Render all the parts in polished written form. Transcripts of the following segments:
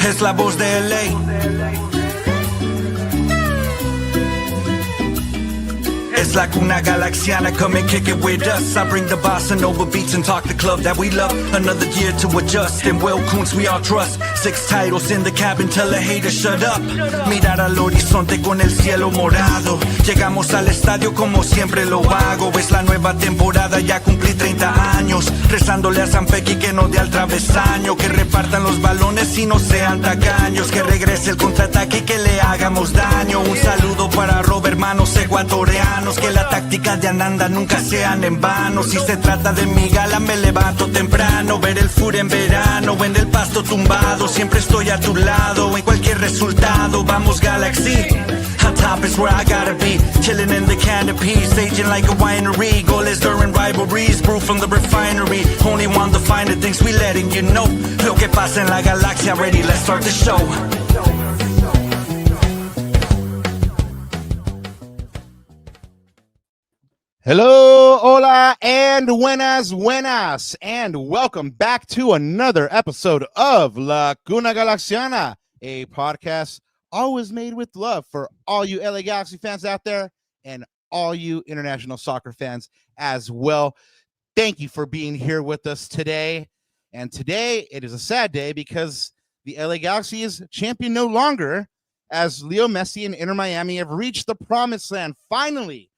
es la voz de LA. It's la Cuna Galaxiana, come and kick it with us. I bring the bossa nova beats and talk the club that we love. Another year to adjust, and Will Kuntz we all trust. 6 titles in the cabin, tell the haters shut up. Mirar al horizonte con el cielo morado. Llegamos al estadio como siempre lo hago. Es la nueva temporada, ya cumplí 30 años. Rezándole a San Pequi que no dé al travesaño. Que repartan los balones y no sean tacaños. Que regrese el contraataque y que le hagamos daño. Un saludo para Robert, hermanos ecuatorianos. Que la táctica de Ananda nunca sean en vano. Si se trata de mi gala me levanto temprano. Ver el fur en verano, en el pasto tumbado. Siempre estoy a tu lado, en cualquier resultado. Vamos Galaxy, on top is where I gotta be. Chilling in the canopy, staging like a winery. Goles during rivalries, brew from the refinery. Only want the finer things, we letting you know. Lo que pasa en la galaxia, ready, let's start the show. Hello, hola, and buenas, and welcome back to another episode of La Cuna Galaxiana, a podcast always made with love for all you LA Galaxy fans out there and all you international soccer fans as well. Thank you for being here with us today. And today it is a sad day because the LA Galaxy is champion no longer, as Leo Messi and Inter Miami have reached the promised land finally,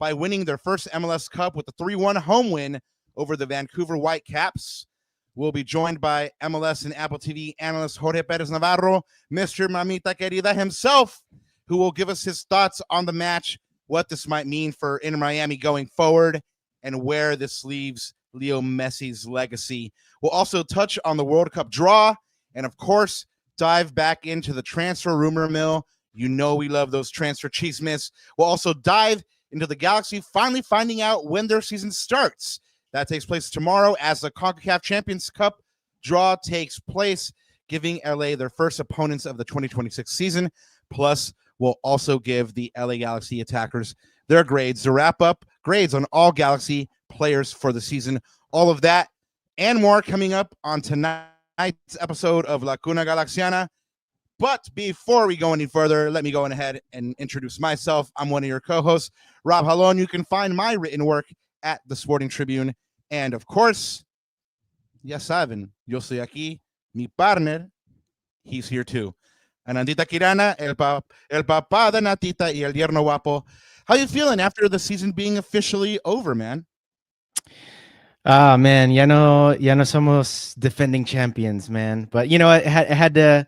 by winning their first MLS Cup with a 3-1 home win over the Vancouver Whitecaps. We'll be joined by MLS and AppleTV analyst Jorge Perez Navarro, Mr. Mamita Querriiiiddda himself, who will give us his thoughts on the match, what this might mean for Inter Miami going forward, and where this leaves Leo Messi's legacy. We'll also touch on the World Cup draw, and of course, dive back into the transfer rumor mill. You know we love those transfer chismes. We'll also dive into the Galaxy finally finding out when their season starts. That takes place tomorrow as the CONCACAF Champions Cup draw takes place, giving LA their first opponents of the 2026 season. Plus, we'll also give the LA Galaxy attackers their grades to wrap up grades on all Galaxy players for the season. All of that and more coming up on tonight's episode of La Cuna Galaxiana. But before we go any further, let me go ahead and introduce myself. I'm one of your co-hosts, Rob Halon. You can find my written work at the Sporting Tribune. And of course, ya saben, yo soy aquí, mi partner, he's here too. Anandita Kirana, el papá de Natita y el yerno guapo. How you feeling after the season being officially over, man? Ah, man, ya no somos defending champions, man. But, you know, it had to...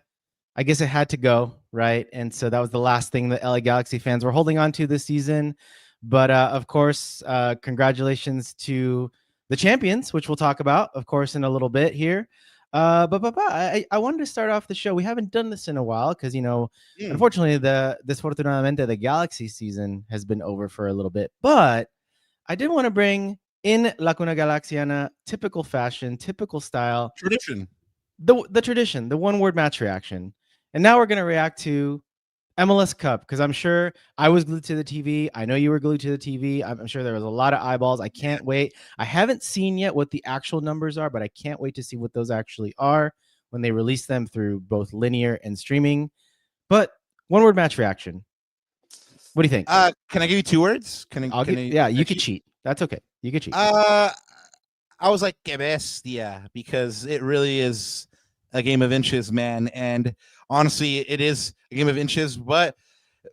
I guess it had to go, right? And so that was the last thing the LA Galaxy fans were holding on to this season. But of course, congratulations to the champions, which we'll talk about, of course, in a little bit here. But I wanted to start off the show. We haven't done this in a while because, you know, unfortunately, desafortunadamente, the Galaxy season has been over for a little bit. But I did want to bring in La Cuna Galaxiana, typical fashion, typical style. Tradition. The tradition, the one-word match reaction. And now we're going to react to MLS Cup, because I'm sure I was glued to the TV. I know you were glued to the TV. I'm sure there was a lot of eyeballs. I can't wait. I haven't seen yet what the actual numbers are, but I can't wait to see what those actually are when they release them through both linear and streaming. But one-word match reaction. What do you think? Can I give you 2 words? You could cheat. That's okay. You could cheat. I was like, que bestia, because it really is a game of inches, man. And honestly, it is a game of inches, but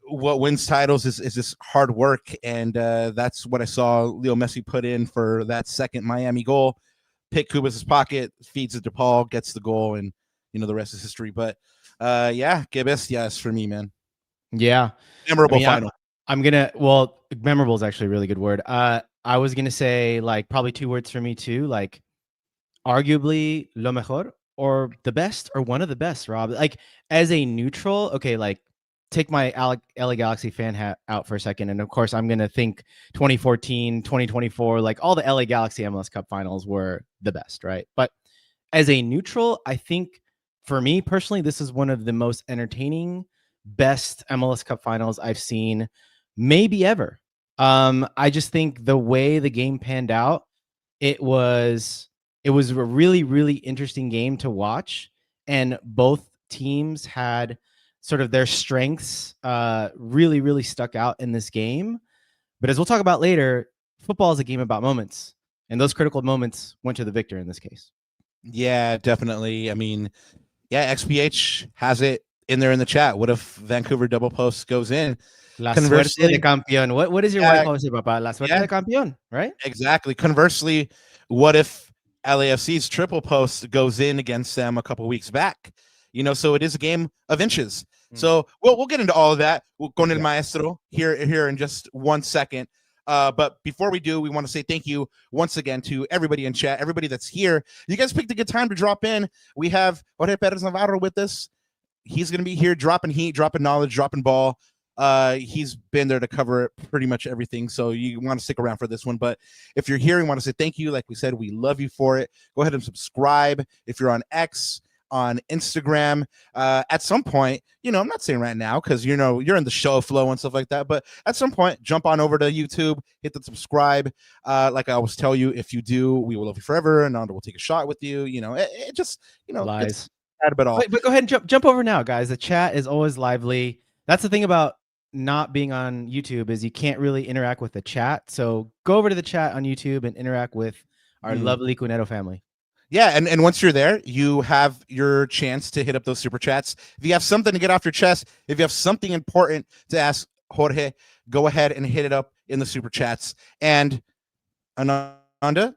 what wins titles is just hard work. And that's what I saw Leo Messi put in for that second Miami goal. Pick Kubas' pocket, feeds it to Paul, gets the goal, and, you know, the rest is history. But yeah, que bestia is for me, man. Yeah. Memorable final. Memorable is actually a really good word. I was going to say, like, probably 2 words for me too, like arguably lo mejor, or the best, or one of the best, Rob. Like, as a neutral, okay, like, take my LA Galaxy fan hat out for a second, and of course I'm going to think 2014, 2024, like all the LA Galaxy MLS Cup finals were the best, right? But as a neutral, I think for me personally, this is one of the most entertaining, best MLS Cup finals I've seen maybe ever. I just think the way the game panned out, it was a really, really interesting game to watch, and both teams had sort of their strengths really stuck out in this game. But as we'll talk about later, football is a game about moments, and those critical moments went to the victor in this case. Yeah, definitely. I mean, yeah, XPH has it in there in the chat. What if Vancouver double post goes in? La suerte de campeón. What is your wife always say, Papa? La suerte de campeón, right? Exactly. Conversely, what if LAFC's triple post goes in against them a couple weeks back? You know, so it is a game of inches. So we'll get into all of that. We'll go into Maestro here in just 1 second. But before we do, we want to say thank you once again to everybody in chat, everybody that's here. You guys picked a good time to drop in. We have Jorge Perez Navarro with us. He's going to be here dropping heat, dropping knowledge, dropping ball. He's been there to cover pretty much everything, so you want to stick around for this one. But if you're here, we want to say thank you. Like we said, we love you for it. Go ahead and subscribe if you're on X, on Instagram. At some point, you know, I'm not saying right now because you know you're in the show flow and stuff like that, but at some point, jump on over to YouTube, hit the subscribe. Like I always tell you, if you do, we will love you forever, and Nando will take a shot with you. You know, it just, you know, lies. But all. But go ahead and jump over now, guys. The chat is always lively. That's the thing about not being on YouTube is you can't really interact with the chat. So go over to the chat on YouTube and interact with our lovely Cunero family. Yeah, and once you're there, you have your chance to hit up those super chats. If you have something to get off your chest, if you have something important to ask Jorge, go ahead and hit it up in the super chats. And Ananda,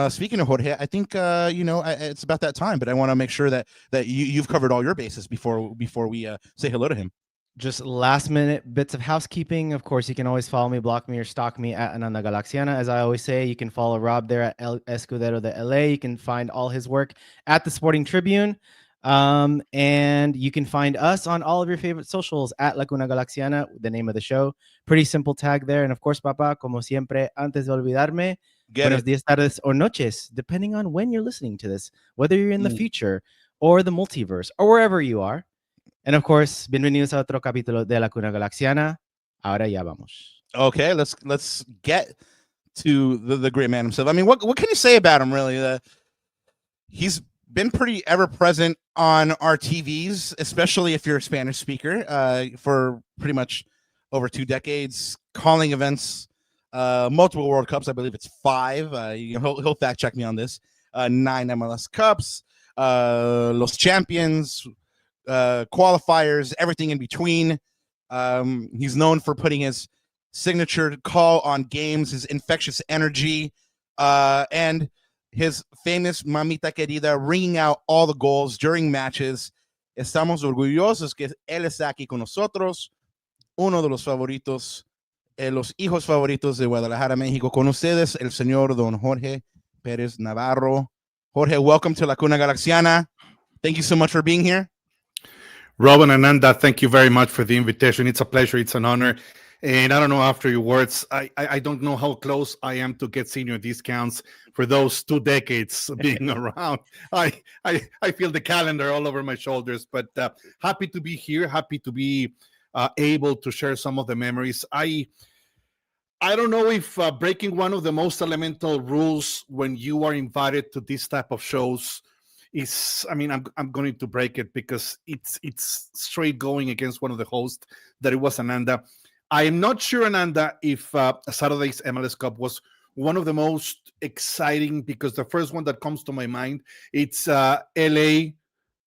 speaking of Jorge, I think you know, it's about that time, but I want to make sure that you've covered all your bases before we say hello to him. Just last minute bits of housekeeping. Of course, you can always follow me, block me, or stalk me at Cuna Galaxiana. As I always say, you can follow Rob there at El Escudero de LA. You can find all his work at the Sporting Tribune. And you can find us on all of your favorite socials at La Cuna Galaxiana, the name of the show. Pretty simple tag there. And of course, Papa, como siempre, antes de olvidarme, buenos días, tardes, or noches, depending on when you're listening to this, whether you're in the future or the multiverse or wherever you are. And of course, bienvenidos a otro capítulo de La Cuna Galaxiana. Ahora ya vamos. Okay, let's get to the great man himself. I mean, what can you say about him, really? He's been pretty ever present on our TVs, especially if you're a Spanish speaker, for pretty much over 2 decades, calling events, multiple World Cups. I believe it's 5. He'll fact check me on this. 9 MLS Cups, Los Champions, qualifiers, everything in between. He's known for putting his signature call on games, his infectious energy, and his famous Mamita Querriiiiddda, ringing out all the goals during matches. Estamos orgullosos que él está aquí con nosotros, uno de los favoritos, los hijos favoritos de Guadalajara, México. Con ustedes, el señor Don Jorge Perez Navarro. Jorge, welcome to La Cuna Galaxiana. Thank you so much for being here. Rob and Ananda, thank you very much for the invitation. It's a pleasure. It's an honor. And I don't know, after your words, I don't know how close I am to get senior discounts for those 2 decades being around. I feel the calendar all over my shoulders, but happy to be here, happy to be able to share some of the memories. I don't know if breaking one of the most elemental rules when you are invited to this type of shows is, I mean, I'm going to break it because it's straight going against one of the hosts, that it was Ananda. I am not sure, Ananda, if Saturday's MLS Cup was one of the most exciting, because the first one that comes to my mind, it's LA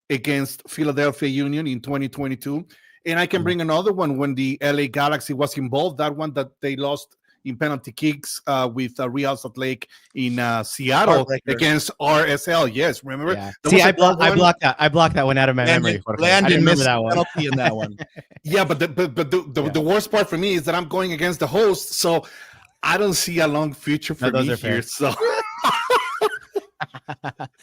against Philadelphia Union in 2022. And I can bring another one when the LA Galaxy was involved, that one that they lost in penalty kicks with Real Salt Lake in Seattle against RSL. Yes, remember? Yeah. See, I blocked that one out of my memory. Landon missed that one. Penalty in that one. Yeah, but the worst part for me is that I'm going against the host, so I don't see a long future for me here. So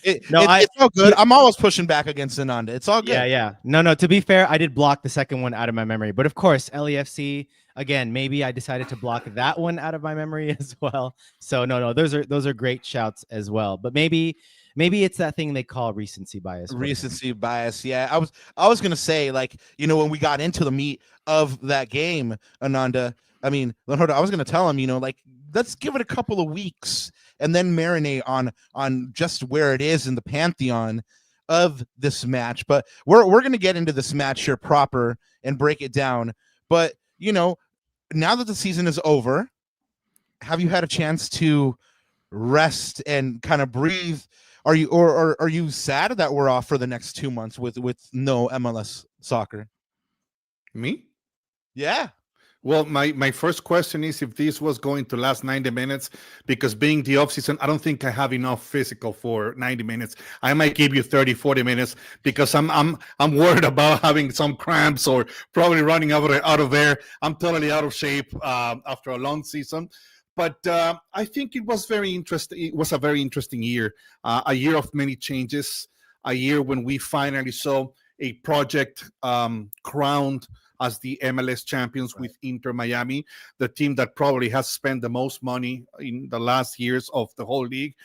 it's all good. I'm always pushing back against Ananda. It's all good. Yeah. No. To be fair, I did block the second one out of my memory, but of course, LAFC. Again, maybe I decided to block that one out of my memory as well. So no, those are great shouts as well. But maybe it's that thing they call recency bias. Recency bias. Yeah, I was gonna say, like, you know, when we got into the meat of that game, Ananda, I mean, I was gonna tell him, you know, like, let's give it a couple of weeks and then marinate on just where it is in the pantheon of this match, but we're going to get into this match here proper and break it down. But, you know, now that the season is over, have you had a chance to rest and kind of breathe? Are you or are you sad that we're off for the next 2 months with no MLS soccer? Me? Yeah. Well, my first question is if this was going to last 90 minutes, because being the off season, I don't think I have enough physical for 90 minutes. I might give you 30, 40 minutes because I'm worried about having some cramps or probably running out of air. I'm totally out of shape after a long season. But I think it was very interesting. It was a very interesting year, a year of many changes, a year when we finally saw a project crowned as the MLS champions with Inter Miami, the team that probably has spent the most money in the last years of the whole league.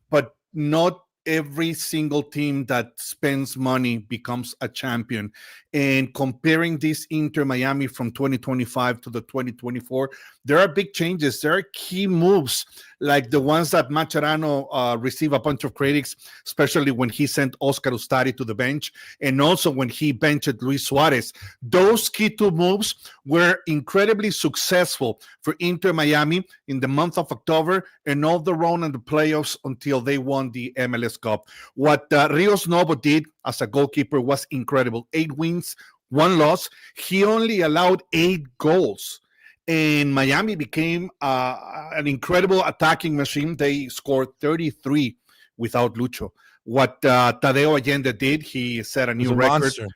But not every single team that spends money becomes a champion. And comparing this Inter Miami from 2025 to the 2024, there are big changes. There are key moves like the ones that Mascherano received a bunch of critics, especially when he sent Oscar Ustari to the bench and also when he benched Luis Suarez. Those key two moves were incredibly successful for Inter Miami in the month of October and all the run in the playoffs until they won the MLS Cup. What Rios Novo did as a goalkeeper was incredible. 8 wins, 1 loss. He only allowed 8 goals. And Miami became an incredible attacking machine. They scored 33 without Lucho. What Tadeo Allende did, he set a new record. Monster.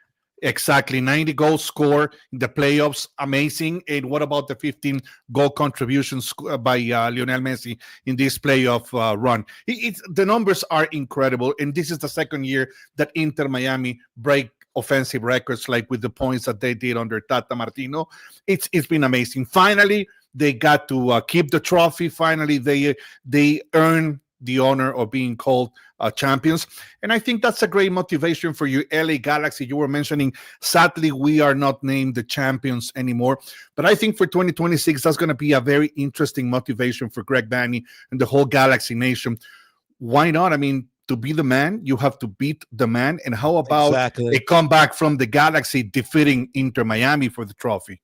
Exactly, 90 goals scored in the playoffs, amazing. And what about the 15 goal contributions by Lionel Messi in this playoff run? The numbers are incredible, and this is the second year that Inter Miami break offensive records, like with the points that they did under Tata Martino. It's been amazing. Finally, they got to keep the trophy. Finally, they earn the honor of being called champions. And I think that's a great motivation for you, LA Galaxy. You were mentioning, sadly, we are not named the champions anymore. But I think for 2026, that's going to be a very interesting motivation for Greg Vanney and the whole Galaxy Nation. Why not? I mean, to be the man, you have to beat the man. And how about a comeback from the Galaxy defeating Inter Miami for the trophy?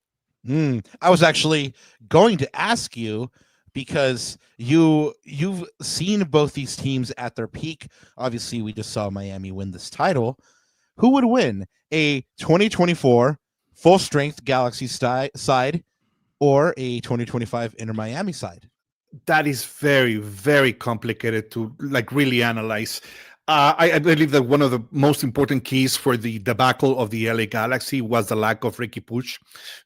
I was actually going to ask you, because you've seen both these teams at their peak. Obviously, we just saw Miami win this title. Who would win, a 2024 full-strength Galaxy side or a 2025 Inter Miami side? That is very, very complicated to really analyze. I believe that one of the most important keys for the debacle of the LA Galaxy was the lack of Ricky Puig,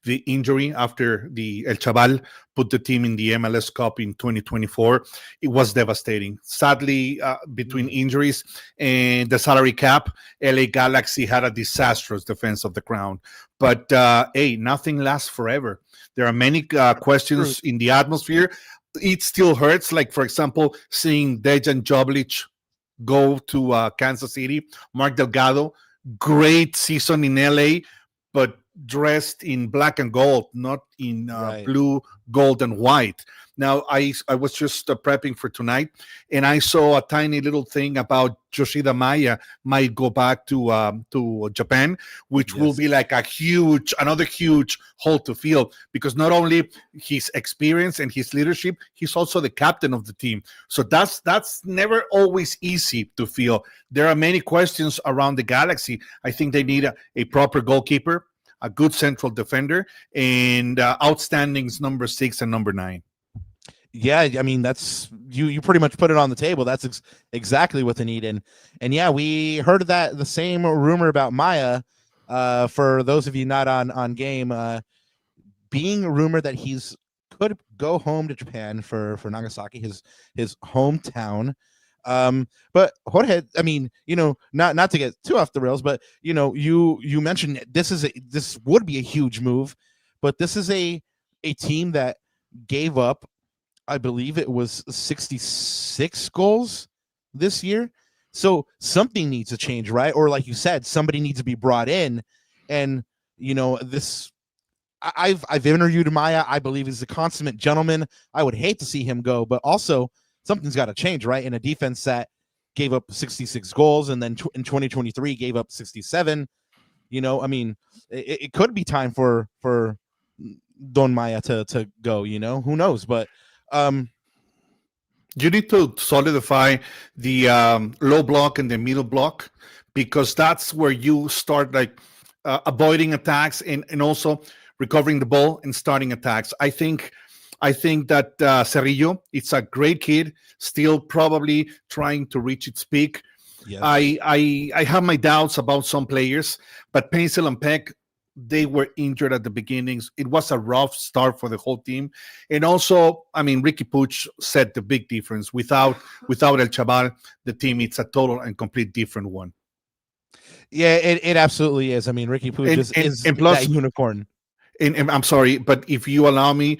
the injury after the El Chaval put the team in the MLS Cup in 2024. It was devastating. Sadly, between injuries and the salary cap, LA Galaxy had a disastrous defense of the crown. But hey, nothing lasts forever. There are many questions in the atmosphere. It still hurts. Like, for example, seeing Dejan Joblic go to Kansas City. Marc Delgado, great season in LA, but dressed in black and gold, not in blue, gold, and white. Now, I was just prepping for tonight, and I saw a tiny little thing about Yoshida Maya might go back to Japan, which will be like another huge hole to fill, because not only his experience and his leadership, he's also the captain of the team. So that's never always easy to fill. There are many questions around the Galaxy. I think they need a proper goalkeeper, a good central defender, and outstandings number 6 and number 9. Yeah, I mean, that's you pretty much put it on the table. That's exactly what they need. And yeah, we heard that the same rumor about Maya, for those of you not on game, being rumored that he's could go home to Japan for Nagasaki, his hometown. But Jorge, I mean, not to get too off the rails, but you mentioned this would be a huge move, but this is a team that gave up, I believe it was 66 goals this year. So something needs to change, right? Or like you said, somebody needs to be brought in. And I've interviewed Maya. I believe he's a consummate gentleman. I would hate to see him go, but also something's got to change, right? In a defense that gave up 66 goals, and then in 2023 gave up 67. You know, I mean, it could be time for Don Maya to go. You know, who knows? But you need to solidify the low block and the middle block, because that's where you start like avoiding attacks and also recovering the ball and starting attacks. I think that Cerrillo, it's a great kid, still probably trying to reach its peak. yes. I have my doubts about some players, but Pencil and Peck, they were injured at the beginnings. It was a rough start for the whole team. And also, I mean, Ricky Puig said the big difference. Without El Chaval, the team, it's a total and complete different one. Yeah, it absolutely is. I mean, Ricky Puig is plus, that unicorn. And I'm sorry, but if you allow me,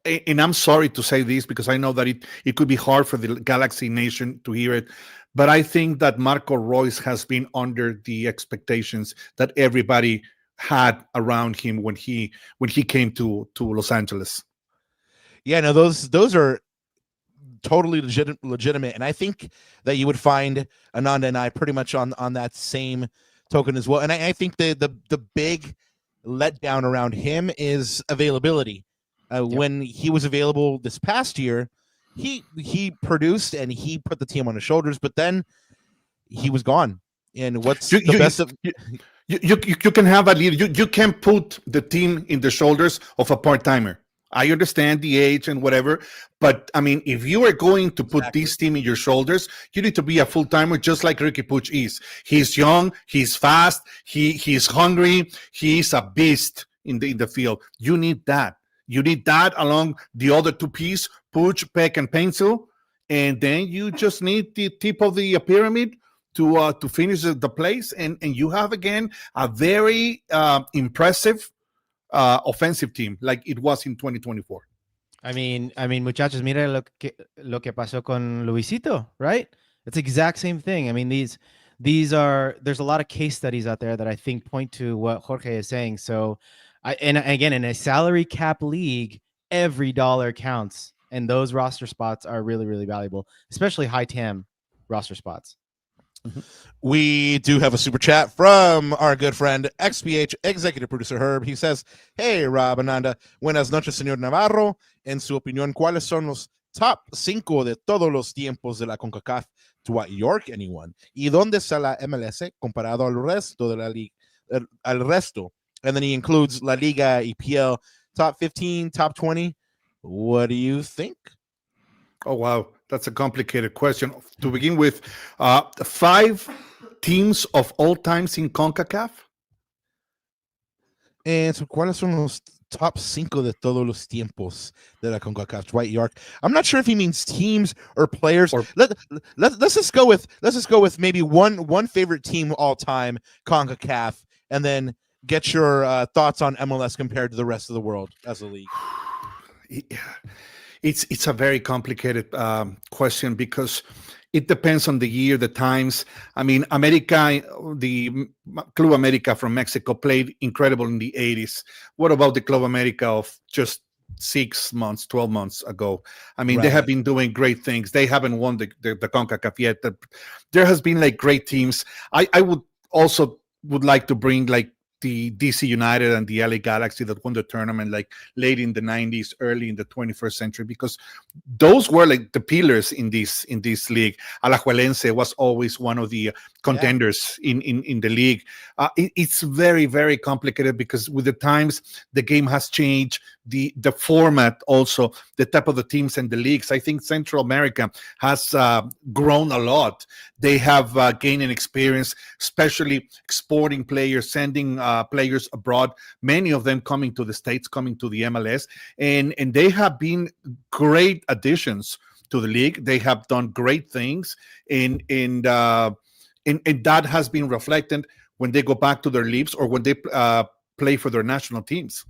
and I'm sorry to say this because I know that it could be hard for the Galaxy Nation to hear it, but I think that Marco Reus has been under the expectations that everybody had around him when he came to Los Angeles. Yeah, no, those are totally legitimate, and I think that you would find Ananda and I pretty much on that same token as well. And I think the big letdown around him is availability. When he was available this past year, he produced and he put the team on his shoulders, but then he was gone. And what's the best of you can have a leader. You can put the team in the shoulders of a part-timer. I understand the age and whatever, but I mean, if you are going to put this team in your shoulders, you need to be a full-timer, just like Ricky Puig is. He's young, he's fast, he's hungry, he's a beast in the field. You need that. You need that along the other two pieces, Puig, Peck, and Pencil, and then you just need the tip of the pyramid to finish the place, and you have again a very impressive offensive team like it was in 2024. I mean, muchachos, mira lo que pasó con Luisito, right? It's the exact same thing. I mean, there's a lot of case studies out there that I think point to what Jorge is saying. So, and again, in a salary cap league, every dollar counts, and those roster spots are really, really valuable, especially high TAM roster spots. We do have a super chat from our good friend XPH executive producer Herb. He says, "Hey Rob, Ananda, buenas noches, señor Navarro. En su opinión, ¿cuáles son los top 5 de todos los tiempos de la CONCACAF? Dwight York, anyone? ¿Y dónde está la MLS comparado al resto de la liga? Al resto?" And then he includes La Liga, EPL, top 15, top 20. What do you think? Oh, wow. That's a complicated question. To begin with, 5 teams of all times in CONCACAF? And so, ¿cuáles son los top 5 de todos los tiempos de la CONCACAF? Dwight York. I'm not sure if he means teams or players. Let's just go with maybe one favorite team all time, CONCACAF, and then get your thoughts on MLS compared to the rest of the world as a league. Yeah. It's a very complicated question because it depends on the year, the times. I mean, America, the Club America from Mexico played incredible in the 80s. What about the Club America of just 6 months, 12 months ago? I mean, They have been doing great things. They haven't won the CONCACAF yet. There has been like great teams. I would like to bring like the DC United and the LA Galaxy that won the tournament like late in the 90s, early in the 21st century, because those were like the pillars in this league. Alajuelense was always one of the contenders in the league. It's very, very complicated because with the times, the game has changed, the format also, the type of the teams and the leagues. I think Central America has grown a lot. They have gained an experience, especially exporting players, sending players abroad, many of them coming to the States, coming to the MLS, and they have been great additions to the league. They have done great things, and that has been reflected when they go back to their leagues or when they play for their national teams.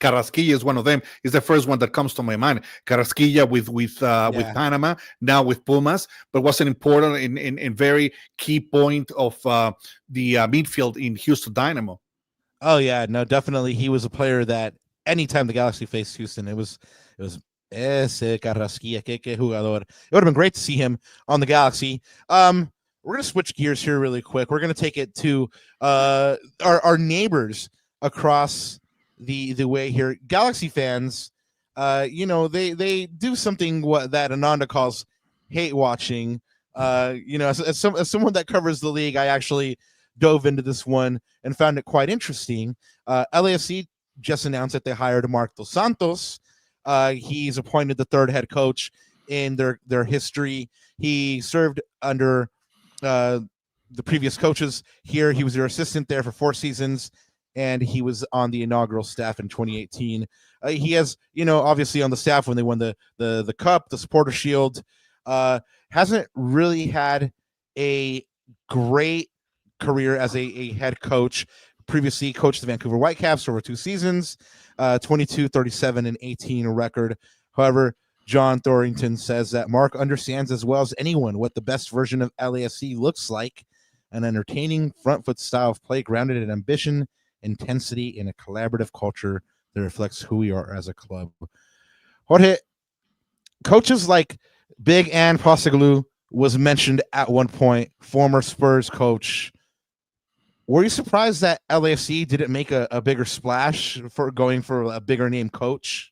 Carrasquilla is one of them. Is the first one that comes to my mind. Carrasquilla with Panama, now with Pumas, but was an important and very key point of the midfield in Houston Dynamo. Oh yeah, no, definitely. He was a player that anytime the Galaxy faced Houston, it was Ese Carrasquilla, que jugador. It would have been great to see him on the Galaxy. We're going to switch gears here really quick. We're going to take it to our neighbors across the way here. Galaxy fans, they do something that Ananda calls hate watching. As someone that covers the league, I actually dove into this one and found it quite interesting. LAFC just announced that they hired Marc dos Santos. He's appointed the third head coach in their history. He served under the previous coaches here. He was their assistant there for 4 seasons, and he was on the inaugural staff in 2018. He has, obviously on the staff when they won the Cup, the Supporter Shield. Hasn't really had a great career as a head coach. Previously coached the Vancouver Whitecaps over 2 seasons, 22, 37, and 18 record. However, John Thorrington says that Marc understands as well as anyone what the best version of LAFC looks like, an entertaining front foot style of play grounded in ambition, intensity, and a collaborative culture that reflects who we are as a club. Jorge, coaches like Big Ann Postecoglou was mentioned at one point, former Spurs coach. Were you surprised that LAFC didn't make a bigger splash for going for a bigger name coach?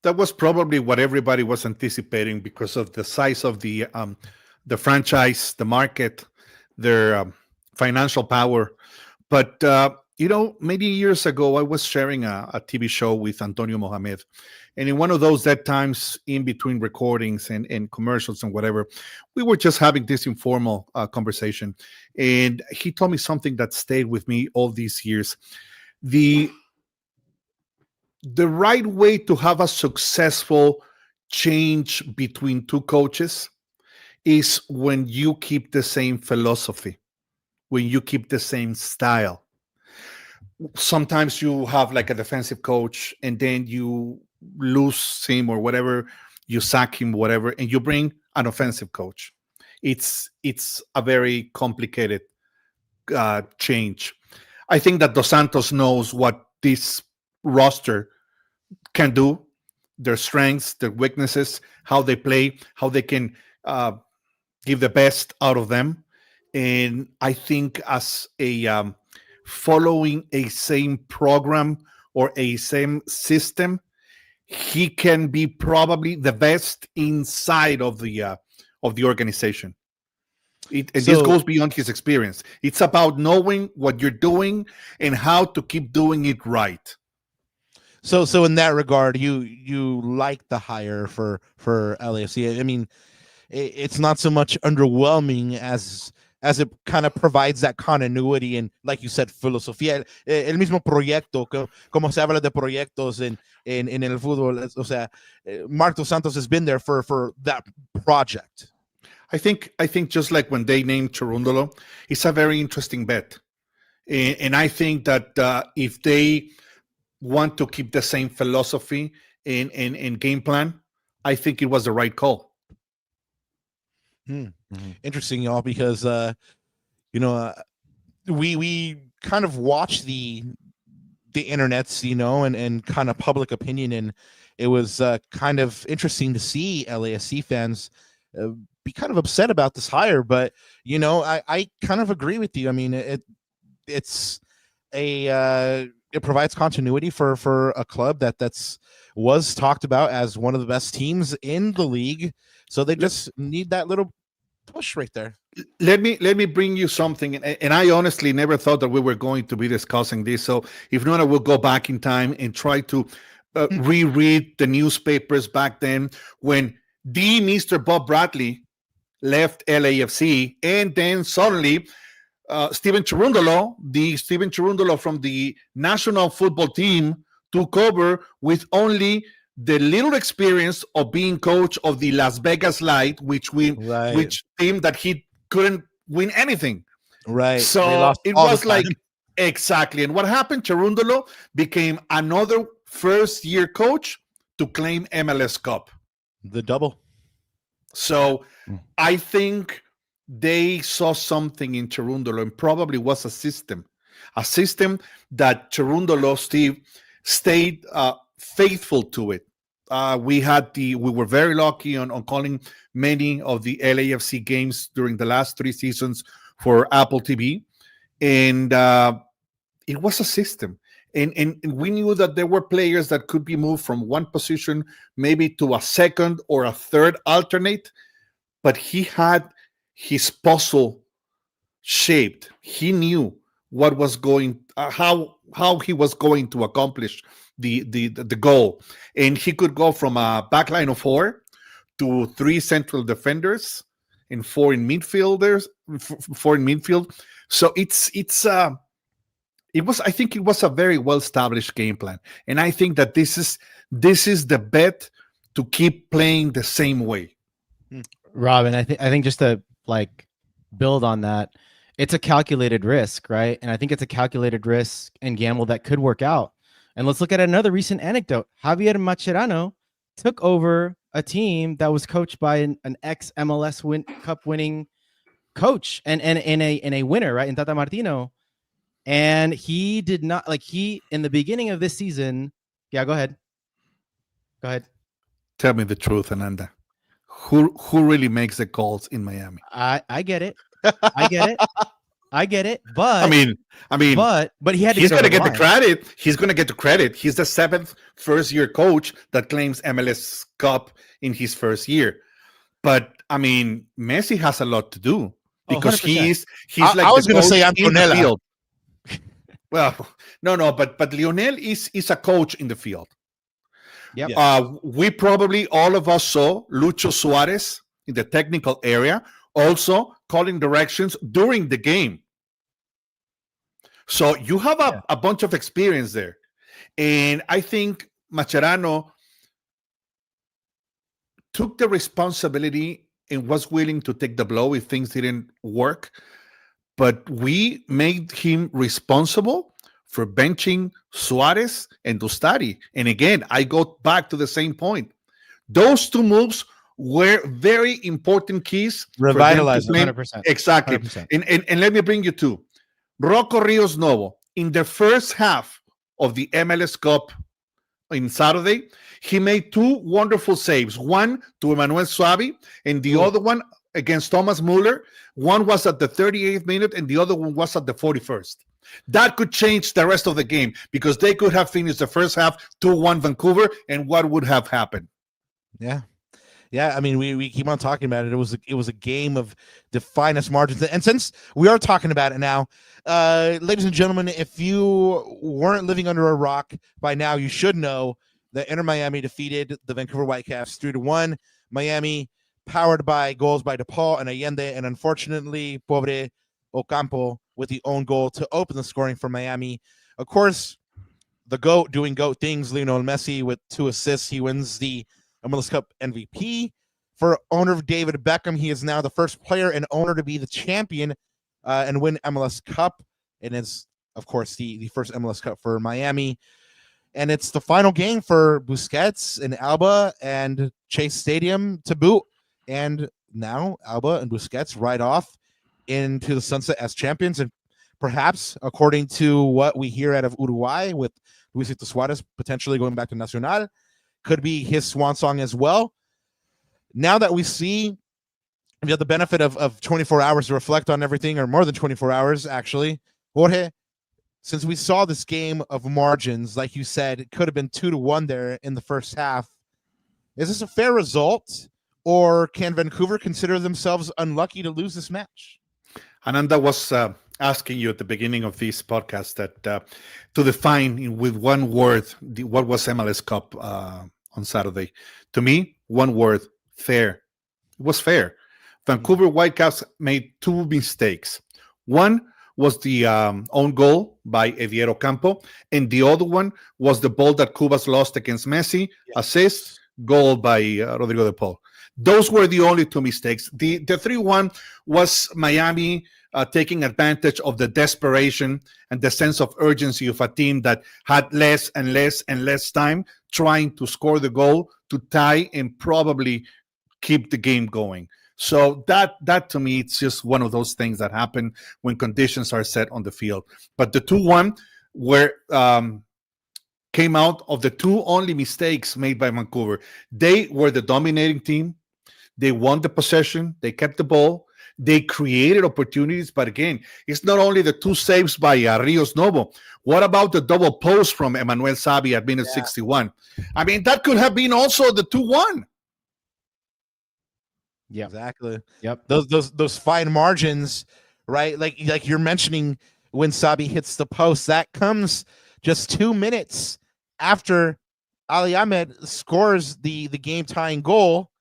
That was probably what everybody was anticipating because of the size of the franchise, the market, their financial power. But many years ago, I was sharing a TV show with Antonio Mohamed. And in one of those dead times in between recordings and commercials and whatever, we were just having this informal conversation. And he told me something that stayed with me all these years. The right way to have a successful change between 2 coaches is when you keep the same philosophy, when you keep the same style. Sometimes you have like a defensive coach and then you lose him or whatever, you sack him, whatever, and you bring an offensive coach. It's a very complicated change. I think that Dos Santos knows what this roster can do, their strengths, their weaknesses, how they play, how they can give the best out of them. And I think as a following a same program or a same system, he can be probably the best inside of the organization. This goes beyond his experience. It's about knowing what you're doing and how to keep doing it right. So in that regard, you like the hire for LAFC. I mean, it's not so much underwhelming as it kind of provides that continuity and, like you said, filosofía. El mismo proyecto, como se habla de proyectos en el fútbol. O sea, Marc dos Santos has been there for that project. I think just like when they named Cherundolo, it's a very interesting bet. And I think that if they want to keep the same philosophy and game plan, I think it was the right call. Interesting, y'all, because we kind of watch the internets, and kind of public opinion, and it was kind of interesting to see LAFC fans be kind of upset about this hire. But I kind of agree with you. I mean, it provides continuity for a club that was talked about as one of the best teams in the league. So they just need that little push right there. Let me bring you something, and I honestly never thought that we were going to be discussing this. So if not, I will go back in time and try to reread the newspapers back then when Mr. Bob Bradley left LAFC, and then suddenly Steven Cherundolo from the national football team took over with only the little experience of being coach of the Las Vegas Light, which team that he couldn't win anything. Right. So it was like, exactly. And what happened? Cherundolo became another first-year coach to claim MLS Cup. The double. So I think they saw something in Cherundolo, and probably was a system that Cherundolo, Steve, stayed faithful to it. we were very lucky on calling many of the LAFC games during the last 3 seasons for AppleTV, and it was a system. And we knew that there were players that could be moved from one position maybe to a second or a third alternate, but he had his puzzle shaped. He knew what was going, how he was going to accomplish the goal, and he could go from a backline of 4 to 3 central defenders and 4 in midfielders, 4 in midfield. So I think it was a very well-established game plan, and I think that this is the bet to keep playing the same way. Robin, I think just to like build on that, it's a calculated risk, right? And I think it's a calculated risk and gamble that could work out. And let's look at another recent anecdote. Javier Mascherano took over a team that was coached by an ex-MLS Cup winning coach and in a winner, right? In Tata Martino. And he did not in the beginning of this season. Yeah, go ahead. Tell me the truth, Ananda. Who really makes the calls in Miami? I get it. I get it. But I mean, but he had to he's going to get the credit. He's going to get the credit. He's the 7th first-year coach that claims MLS Cup in his first year. But I mean, Messi has a lot to do because he's like I was going to say Antonella. Well, no, but Lionel is a coach in the field. Yep. We probably, all of us, saw Lucho Suarez in the technical area also calling directions during the game. So you have a bunch of experience there. And I think Mascherano took the responsibility and was willing to take the blow if things didn't work. But we made him responsible for benching Suarez and Ustari. And again, I go back to the same point. Those 2 moves were very important keys. Revitalizing, 100%. Exactly. 100%. And let me bring you 2. Rocco Rios Novo, in the first half of the MLS Cup in Saturday, he made 2 wonderful saves. One to Emmanuel Suavi, and the other one against Thomas Muller. One was at the 38th minute, and the other one was at the 41st. That could change the rest of the game because they could have finished the first half 2-1 Vancouver, and what would have happened? Yeah. I mean, we keep on talking about it. It was a game of the finest margins. And since we are talking about it now, ladies and gentlemen, if you weren't living under a rock by now, you should know that Inter Miami defeated the Vancouver Whitecaps 3-1. Miami, powered by goals by DePaul and Allende, and unfortunately, Pobre Ocampo with the own goal to open the scoring for Miami. Of course, the GOAT doing GOAT things, Lionel Messi with 2 assists. He wins the MLS Cup MVP. For owner David Beckham, he is now the first player and owner to be the champion and win MLS Cup. And it's, of course, the first MLS Cup for Miami. And it's the final game for Busquets and Alba and Chase Stadium to boot. And now Alba and Busquets ride off into the sunset as champions. And perhaps, according to what we hear out of Uruguay, with Luisito Suarez potentially going back to Nacional, could be his swan song as well. Now that we see, we have the benefit of 24 hours to reflect on everything, or more than 24 hours, actually. Jorge, since we saw this game of margins, like you said, it could have been 2-1 there in the first half. Is this a fair result? Or can Vancouver consider themselves unlucky to lose this match? Ananda was asking you at the beginning of this podcast that to define with one word what was MLS Cup on Saturday. To me, one word: fair. It was fair. Vancouver Whitecaps made 2 mistakes. One was the own goal by Ediero Campo, and the other one was the ball that Cubas lost against Messi. Assist, goal by Rodrigo de Paul. Those were the only 2 mistakes. The 3-1 was Miami taking advantage of the desperation and the sense of urgency of a team that had less and less and less time trying to score the goal to tie and probably keep the game going. So that to me, it's just one of those things that happen when conditions are set on the field. But the 2-1 were came out of the two only mistakes made by Vancouver. They were the dominating team. They won the possession. They kept the ball. They created opportunities. But again, it's not only the two saves by Rios Novo. What about the double post from Emmanuel Sabi at minute 61? I mean, that could have been also the 2-1. Yeah, Exactly. Yep. Those fine margins, right? Like you're mentioning when Sabi hits the post, that comes just 2 minutes after Ali Ahmed scores the game tying goal.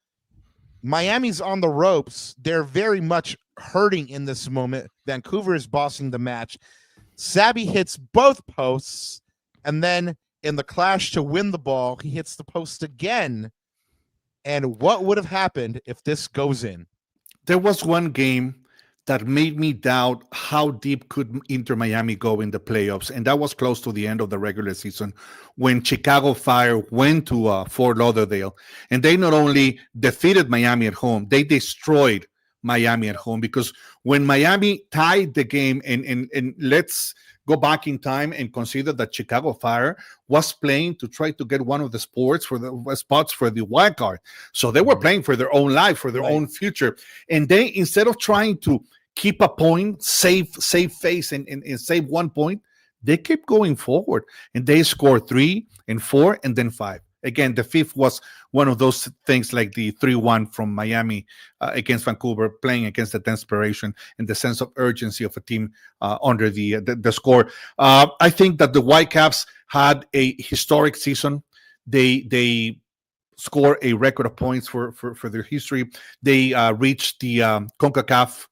Miami's on the ropes. They're very much hurting in this moment. Vancouver is bossing the match. Sabi hits both posts, and then in the clash to win the ball, he hits the post again. And what would have happened if this goes in? There was one game that made me doubt how deep could Inter Miami go in the playoffs, and that was close to the end of the regular season when Chicago Fire went to Fort Lauderdale, and they not only defeated Miami at home, they destroyed Miami at home, because when Miami tied the game, and let's go back in time and consider that Chicago Fire was playing to try to get one of the spots for the wild card. So they were playing for their own life, for their own future. And they, instead of trying to keep a point, save face and save 1 point, they kept going forward. And they scored 3 and 4 and then 5. Again, the fifth was one of those things like the 3-1 from Miami against Vancouver, playing against the desperation and the sense of urgency of a team under the score. I think that the Whitecaps had a historic season. They score a record of points for their history. They reached the CONCACAF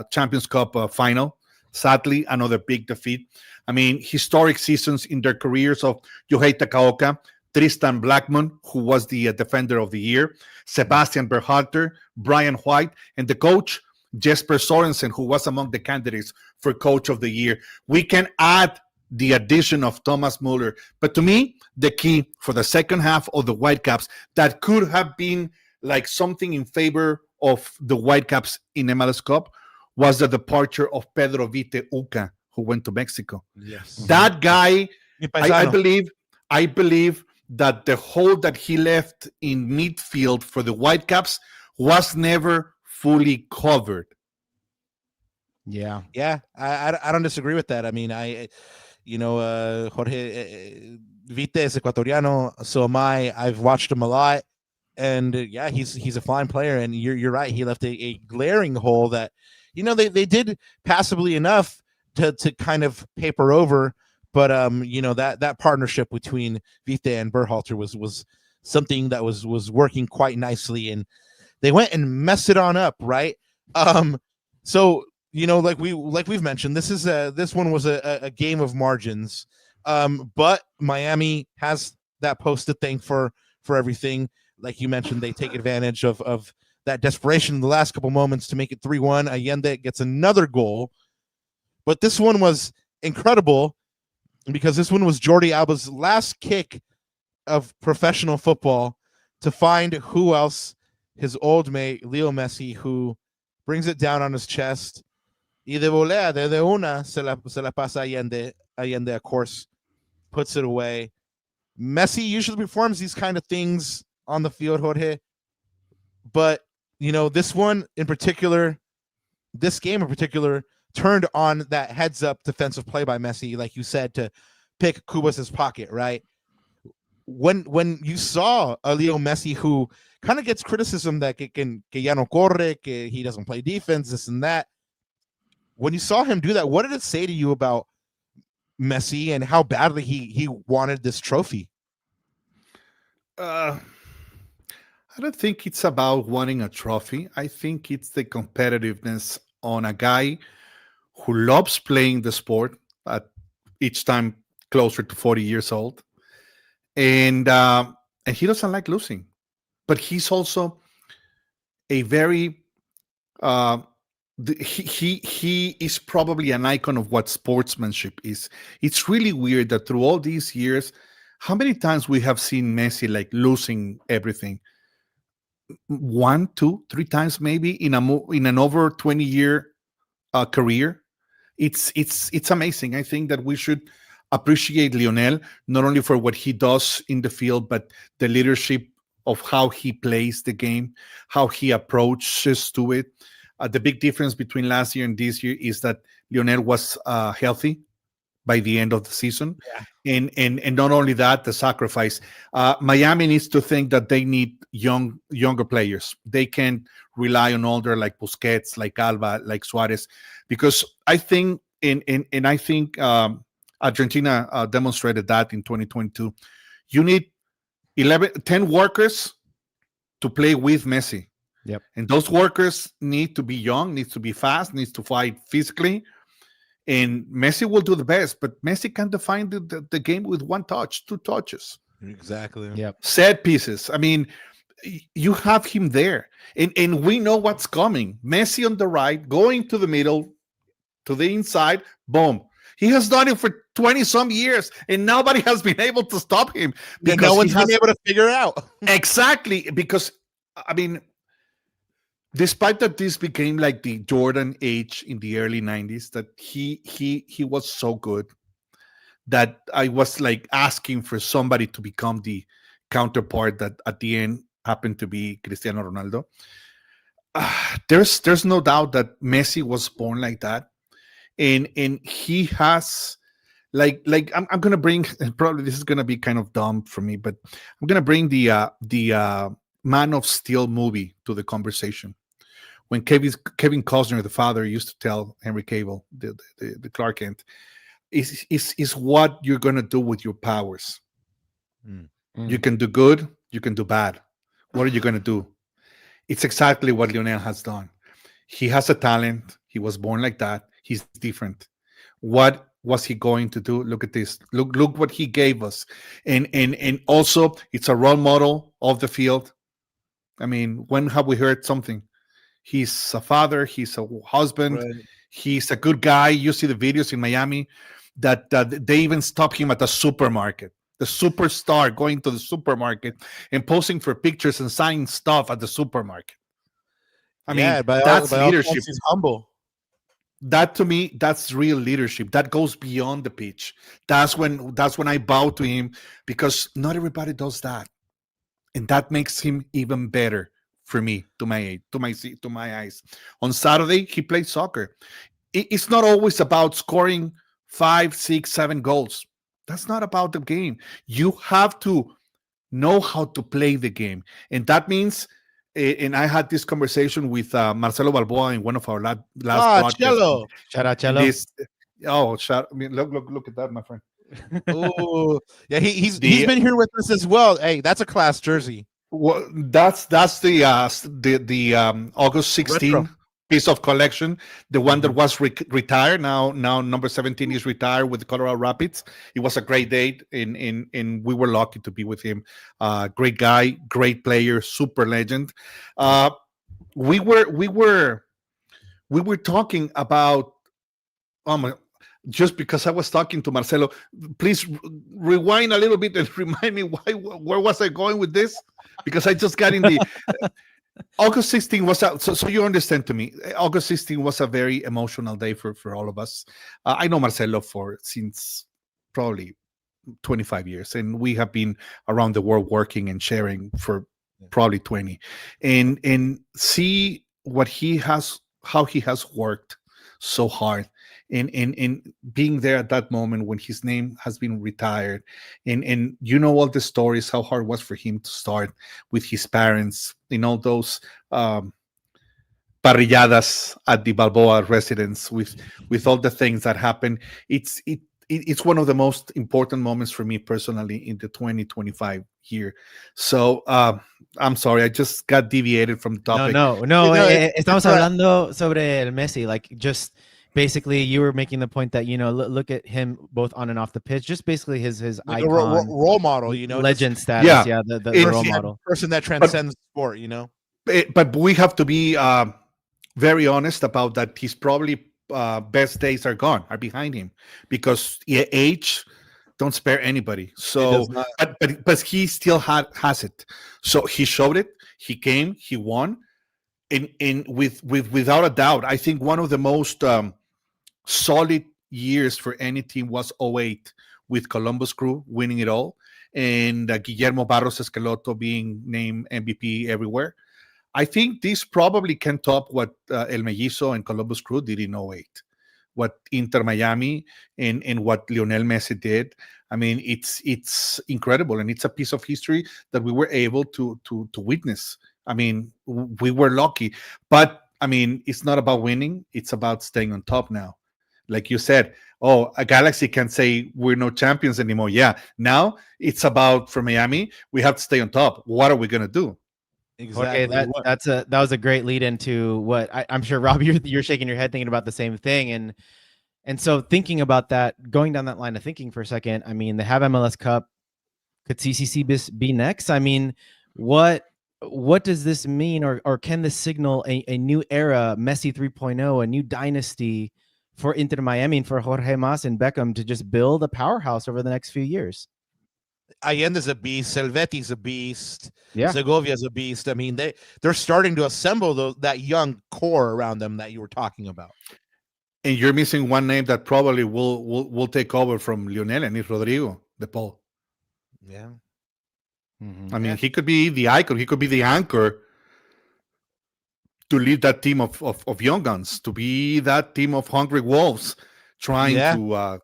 Champions Cup final. Sadly, another big defeat. I mean, historic seasons in their careers of Yohei Takaoka, Tristan Blackmon, who was the defender of the year, Sebastian Berhalter, Brian White, and the coach, Jesper Sorensen, who was among the candidates for coach of the year. We can add the addition of Thomas Muller. But to me, the key for the second half of the Whitecaps that could have been like something in favor of the Whitecaps in MLS Cup was the departure of Pedro Vite Uca, who went to Mexico. Yes. That guy, I believe that the hole that he left in midfield for the Whitecaps was never fully covered. Yeah. I don't disagree with that. I mean, Jorge Vite is Ecuatoriano, so am I. I've watched him a lot, and he's a fine player. And you're right. He left a glaring hole that, they did passably enough to kind of paper over. But that partnership between Vite and Berhalter was something that was working quite nicely, and they went and messed it on up, right? So like we've mentioned, this one was a game of margins, but Miami has that post to thank for everything. Like you mentioned, they take advantage of that desperation in the last couple moments to make it 3-1. Allende gets another goal, but this one was incredible, because this one was Jordi Alba's last kick of professional football to find who else? His old mate, Leo Messi, who brings it down on his chest. Y de volea, de una, se la pasa Allende. Allende, of course, puts it away. Messi usually performs these kind of things on the field, Jorge. But, this one in particular, this game in particular, turned on that heads-up defensive play by Messi, like you said, to pick Cubas's pocket, right? When you saw a Leo Messi who kind of gets criticism that que ya no corre, que he doesn't play defense, this and that. When you saw him do that, what did it say to you about Messi and how badly he wanted this trophy? I don't think it's about wanting a trophy. I think it's the competitiveness on a guy who loves playing the sport at each time closer to 40 years old. And he doesn't like losing. But he's also a very he is probably an icon of what sportsmanship is. It's really weird that through all these years, how many times we have seen Messi like losing everything? 1, 2, 3 times maybe in an over 20-year career. It's amazing. I think that we should appreciate Lionel, not only for what he does in the field, but the leadership of how he plays the game, how he approaches to it. The big difference between last year and this year is that Lionel was healthy by the end of the season. And not only that, the sacrifice. Miami needs to think that they need younger players. They can't rely on older like Busquets, like Alba, like Suarez, because I think Argentina demonstrated that in 2022. You need 10 workers to play with Messi. Yep. And those workers need to be young, needs to be fast, needs to fight physically. And Messi will do the best, but Messi can define the game with one touch, two touches. Exactly. Yep. Set pieces. I mean, you have him there. And we know what's coming. Messi on the right, going to the middle, to the inside, boom. He has done it for 20-some years, and nobody has been able to stop him. Because no one's been able to figure it out. Exactly. Because, I mean, despite that this became like the Jordan age in the early 90s, that he was so good that I was like asking for somebody to become the counterpart that at the end happened to be Cristiano Ronaldo. There's no doubt that Messi was born like that. And he has like I'm gonna bring, and probably this is gonna be kind of dumb for me, but I'm gonna bring the Man of Steel movie to the conversation. When Kevin Costner, the father, used to tell Henry Cavill, the Clark Kent, is what you're gonna do with your powers. You can do good, you can do bad. What are you gonna do? It's exactly what Lionel has done. He has a talent. He was born like that. He's different. What was he going to do? Look at this. Look what he gave us. And also, it's a role model of the field. I mean, when have we heard something? He's a father. He's a husband. Right. He's a good guy. You see the videos in Miami that they even stop him at the supermarket. The superstar going to the supermarket and posing for pictures and signing stuff at the supermarket. I mean, that's leadership. He's humble. That to me, that's real leadership. That goes beyond the pitch. That's when I bow to him, because not everybody does that, and that makes him even better for me, to my eyes. On Saturday, he played soccer. It's not always about scoring 5, 6, 7 goals. That's not about the game. You have to know how to play the game, and that means. And I had this conversation with Marcelo Balboa in one of our last podcasts. Cello. Shout out, Cello. I mean, look at that, my friend. Oh, yeah, he's been here with us as well. Hey, that's a class jersey. Well, that's the August 16 Retro. piece of collection, the one that was retired. Now number 17 is retired with the Colorado Rapids. It was a great date, and we were lucky to be with him. Great guy, great player, super legend. We were talking about just because I was talking to Marcelo. Please rewind a little bit and remind me where was I going with this, because I just got in the. August 16 was so you understand to me. August 16 was a very emotional day for all of us. I know Marcelo since probably 25 years, and we have been around the world working and sharing for probably 20. And see what how he has worked so hard, and being there at that moment when his name has been retired, and you know all the stories, how hard it was for him to start with his parents in all those parrilladas at the Balboa residence, with all the things that happened. It's one of the most important moments for me personally in the 2025 year. So I'm sorry, I just got deviated from the topic. No. Estamos hablando sobre el Messi. Like, just basically, you were making the point that, look at him both on and off the pitch. Just basically his Like icon, role model, legend status. Yeah, the role model, person that transcends sport. But we have to be very honest about that. He's probably best days are behind him, because age don't spare anybody. So, but he still has it. So he showed it. He came. He won, and without a doubt, I think one of the most solid years for any team was 2008, with Columbus Crew winning it all, and Guillermo Barros Esqueloto being named MVP everywhere. I think this probably can top what El Mellizo and Columbus Crew did in '08, what Inter Miami and what Lionel Messi did. I mean, it's incredible, and it's a piece of history that we were able to witness. I mean, we were lucky, but I mean, it's not about winning; it's about staying on top now. Like you said, oh, a Galaxy can say we're no champions anymore. Yeah, now it's about for Miami, we have to stay on top. What are we gonna do? Exactly. Okay, that was a great lead into what I'm sure, Rob, you're shaking your head thinking about the same thing, and so thinking about that, going down that line of thinking for a second. I mean, they have MLS Cup. Could CCC be next? I mean, what does this mean, or can this signal a new era, Messi 3.0, a new dynasty for Inter Miami and for Jorge Mas and Beckham to just build a powerhouse over the next few years? Allende's a beast. Helveti's a beast. Yeah. Segovia's a beast. I mean, they're starting to assemble that young core around them that you were talking about. And you're missing one name that probably will take over from Lionel, and it's Rodrigo De Paul. Yeah. I mean, he could be the icon. He could be the anchor to lead that team of young guns, to be that team of hungry wolves trying to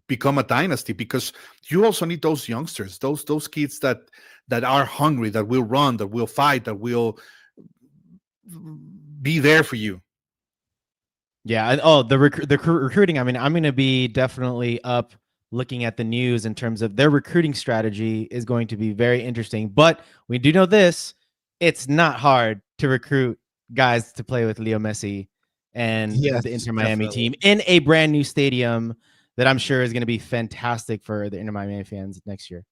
become a dynasty, because you also need those youngsters, those kids that are hungry, that will run, that will fight, that will be there for you. Yeah. The recruiting. I mean, I'm going to be definitely up looking at the news in terms of their recruiting strategy is going to be very interesting. But we do know this: it's not hard to recruit guys to play with Leo Messi and the Inter Miami team in a brand new stadium that I'm sure is going to be fantastic for the Inter Miami fans next year.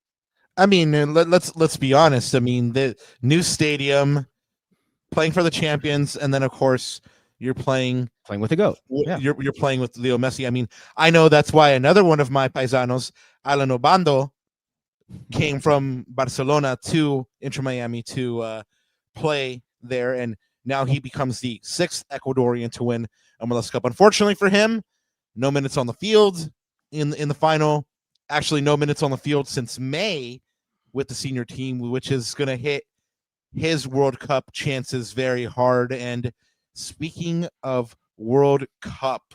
I mean, let's be honest. I mean, the new stadium, playing for the champions, and then of course you're playing with the GOAT. Yeah. You're playing with Leo Messi. I mean, I know that's why another one of my paisanos, Alan Obando, came from Barcelona to Inter Miami to play there, and now he becomes the 6th Ecuadorian to win MLS Cup. Unfortunately for him, no minutes on the field in the final. Actually, no minutes on the field since May with the senior team, which is going to hit his World Cup chances very hard. And speaking of World Cup,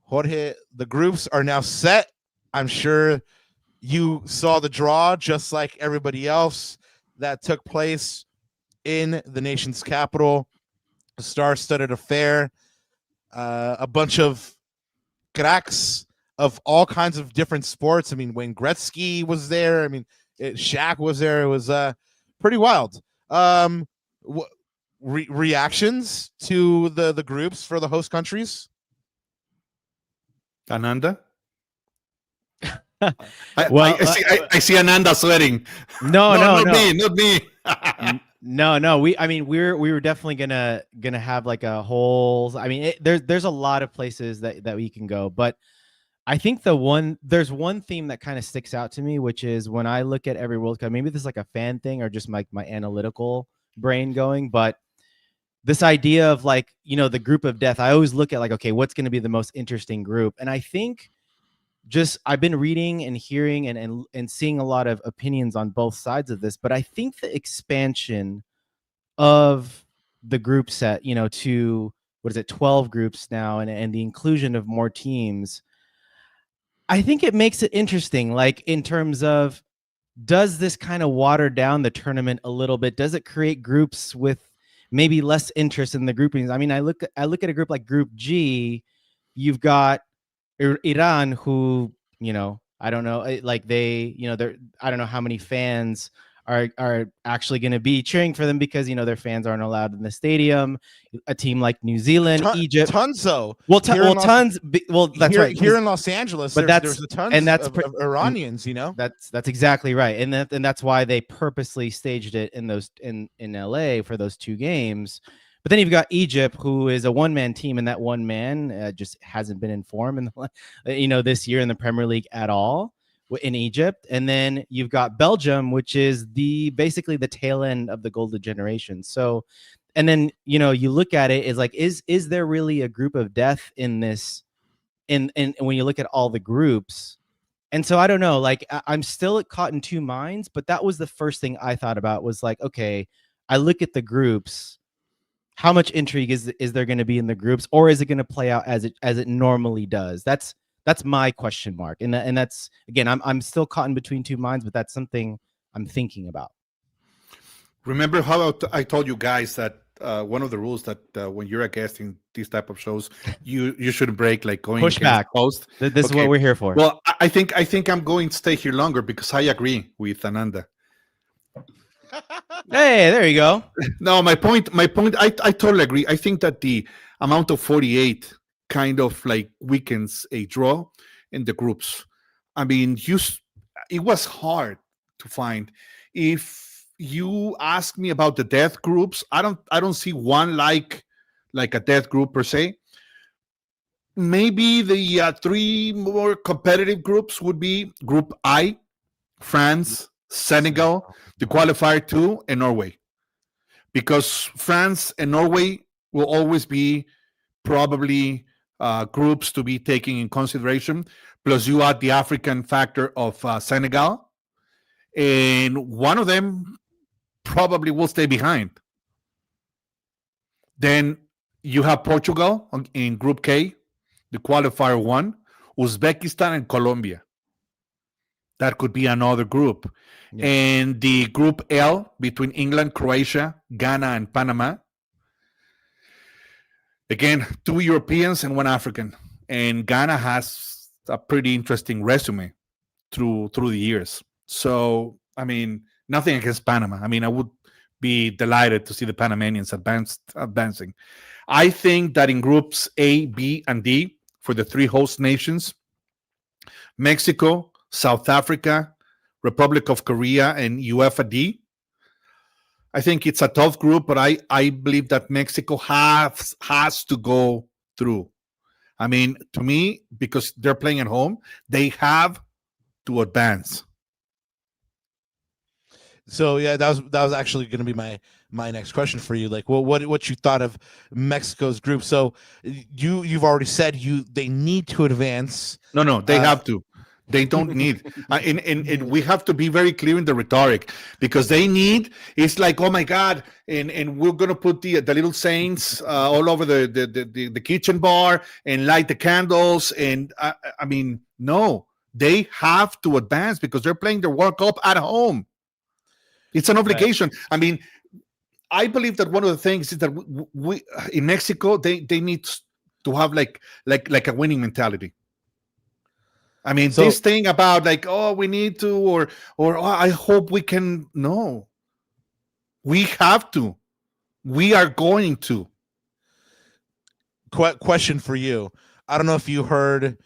Jorge, the groups are now set. I'm sure you saw the draw just like everybody else that took place in the nation's capital. A star-studded affair. A bunch of cracks of all kinds of different sports. I mean, Wayne Gretzky was there. I mean, Shaq was there. It was pretty wild. Reactions to the groups for the host countries? Ananda? I see Ananda sweating. No, not me. No. We were definitely gonna have like a whole. I mean, there's a lot of places that we can go, but I think there's one theme that kind of sticks out to me, which is when I look at every World Cup. Maybe this is like a fan thing or just my analytical brain going, but this idea of like, the group of death. I always look at like, okay, what's going to be the most interesting group, and I think. I've been reading and hearing and seeing a lot of opinions on both sides of this, but I think the expansion of the group set, to 12 groups now, and the inclusion of more teams, I think it makes it interesting. Like in terms of, does this kind of water down the tournament a little bit? Does it create groups with maybe less interest in the groupings? I mean, I look at a group like Group G. You've got Iran, who, I don't know, like they, I don't know how many fans are actually going to be cheering for them because, their fans aren't allowed in the stadium. A team like New Zealand, Egypt. Tons, though. Tons. That's right. Here in Los Angeles, but there's a ton of Iranians, That's exactly right. And that's why they purposely staged it in LA for those 2 games. But then you've got Egypt, who is a one-man team, and that one man just hasn't been in form this year in the Premier League at all in Egypt. And then you've got Belgium, which is basically the tail end of the golden generation. So, and then you look at it, is like, is there really a group of death in this? And when you look at all the groups, And so I don't know, like I'm still caught in two minds, but that was the first thing I thought about was like, okay, I look at the groups. How much intrigue is there going to be in the groups, or is it going to play out as it normally does? That's my question mark, and that's again, I'm still caught in between two minds, but that's something I'm thinking about. Remember how I told you guys that one of the rules that when you're a guest in these type of shows, you shouldn't break, like going Push back. Post. This is what we're here for. Well, I think I'm going to stay here longer because I agree with Ananda. Hey, there you go. No, my point. I totally agree. I think that the amount of 48 kind of like weakens a draw in the groups. I mean, it was hard to find. If you ask me about the death groups, I don't see one like a death group per se. Maybe the three more competitive groups would be Group I, France, Senegal, the qualifier 2, and Norway. Because France and Norway will always be probably groups to be taken in consideration. Plus, you add the African factor of Senegal, and one of them probably will stay behind. Then you have Portugal in Group K, the qualifier 1, Uzbekistan, and Colombia. That could be another group. Yeah. And the Group L between England, Croatia, Ghana, and Panama. Again, 2 Europeans and 1 African. And Ghana has a pretty interesting resume through the years. So, I mean, nothing against Panama. I mean, I would be delighted to see the Panamanians advancing. I think that in Groups A, B, and D, for the 3 host nations, Mexico, South Africa, Republic of Korea, and UEFA D. I think it's a tough group, but I believe that Mexico has to go through. I mean, to me, because they're playing at home, they have to advance. So yeah, that was actually going to be my next question for you. Like, well, what you thought of Mexico's group? So you've already said they need to advance. No, they have to. They don't need, and we have to be very clear in the rhetoric, because they need. It's like, oh my God, and we're gonna put the little saints all over the kitchen bar and light the candles, and I mean, no, they have to advance because they're playing their World Cup at home. It's an obligation. Right. I mean, I believe that one of the things is that we in Mexico they need to have like a winning mentality. I mean, so, this thing about like, oh, we need to, or oh, I hope we can. No, we have to. We are going to. Question for you. I don't know if you heard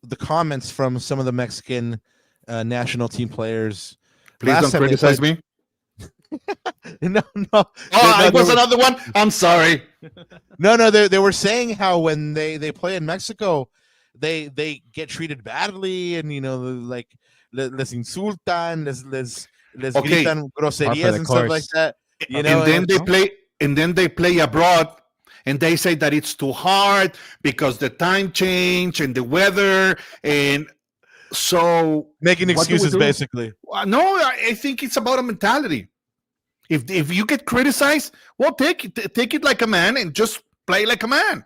the comments from some of the Mexican national team players. Please don't criticize me. No. Oh, I was another one. I'm sorry. No. They were saying how when they play in Mexico, they get treated badly, and like les insultan, les gritan groserías and stuff like that. And then they play abroad, and they say that it's too hard because the time change and the weather, and so making excuses basically. No, I think it's about a mentality. If you get criticized, well, take it like a man and just play like a man.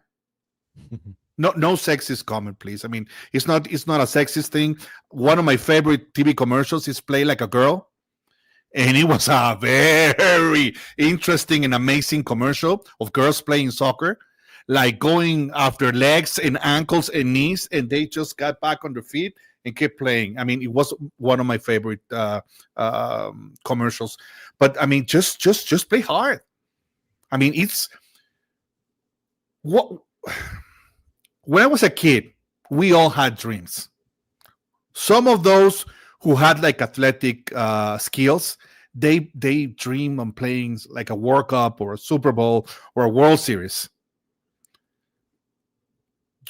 No sexist comment, please. I mean, it's not a sexist thing. One of my favorite TV commercials is Play Like a Girl, and it was a very interesting and amazing commercial of girls playing soccer, like going after legs and ankles and knees, and they just got back on their feet and kept playing. I mean, it was one of my favorite commercials. But I mean, just play hard. I mean, it's what. When I was a kid, we all had dreams. Some of those who had like athletic skills, they dream on playing like a World Cup or a Super Bowl or a World Series.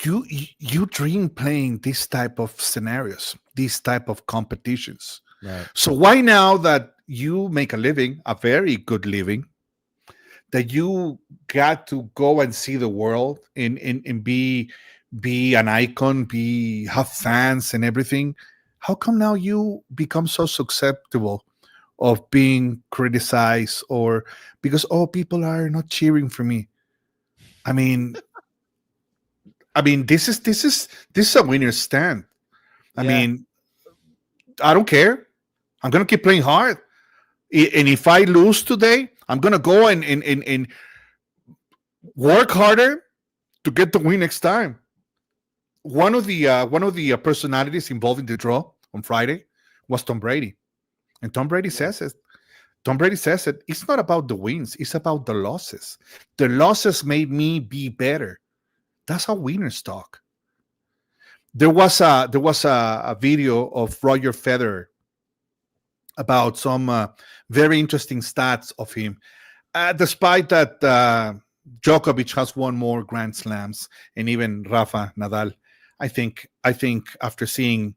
You dream playing this type of scenarios, these type of competitions. Right. So why now that you make a living, a very good living, that you got to go and see the world and be an icon, have fans and everything, how come now you become so susceptible of being criticized, or because people are not cheering for me? I mean, this is a winner's stand. I mean, I don't care. I'm gonna keep playing hard, and if I lose today, I'm gonna go and work harder to get the win next time. One of the personalities involved in the draw on Friday was Tom Brady, and Tom Brady says it. Tom Brady says it. It's not about the wins; it's about the losses. The losses made me be better. That's how winners talk. There was a video of Roger Federer about some very interesting stats of him. Despite that, Djokovic has won more Grand Slams, and even Rafa Nadal. I think after seeing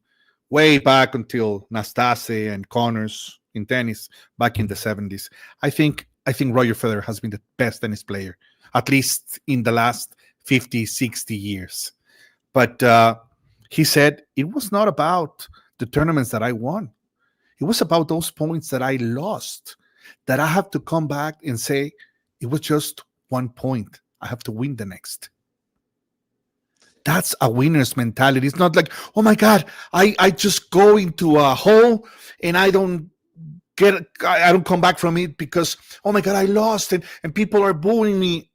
way back until Nastase and Connors in tennis back in the 70s, I think Roger Federer has been the best tennis player, at least in the last 50, 60 years. But he said it was not about the tournaments that I won. It was about those points that I lost, that I have to come back and say, it was just 1 point. I have to win the next. That's a winner's mentality. It's not like, oh my God, I just go into a hole and I don't come back from it because, oh my God, I lost and people are booing me.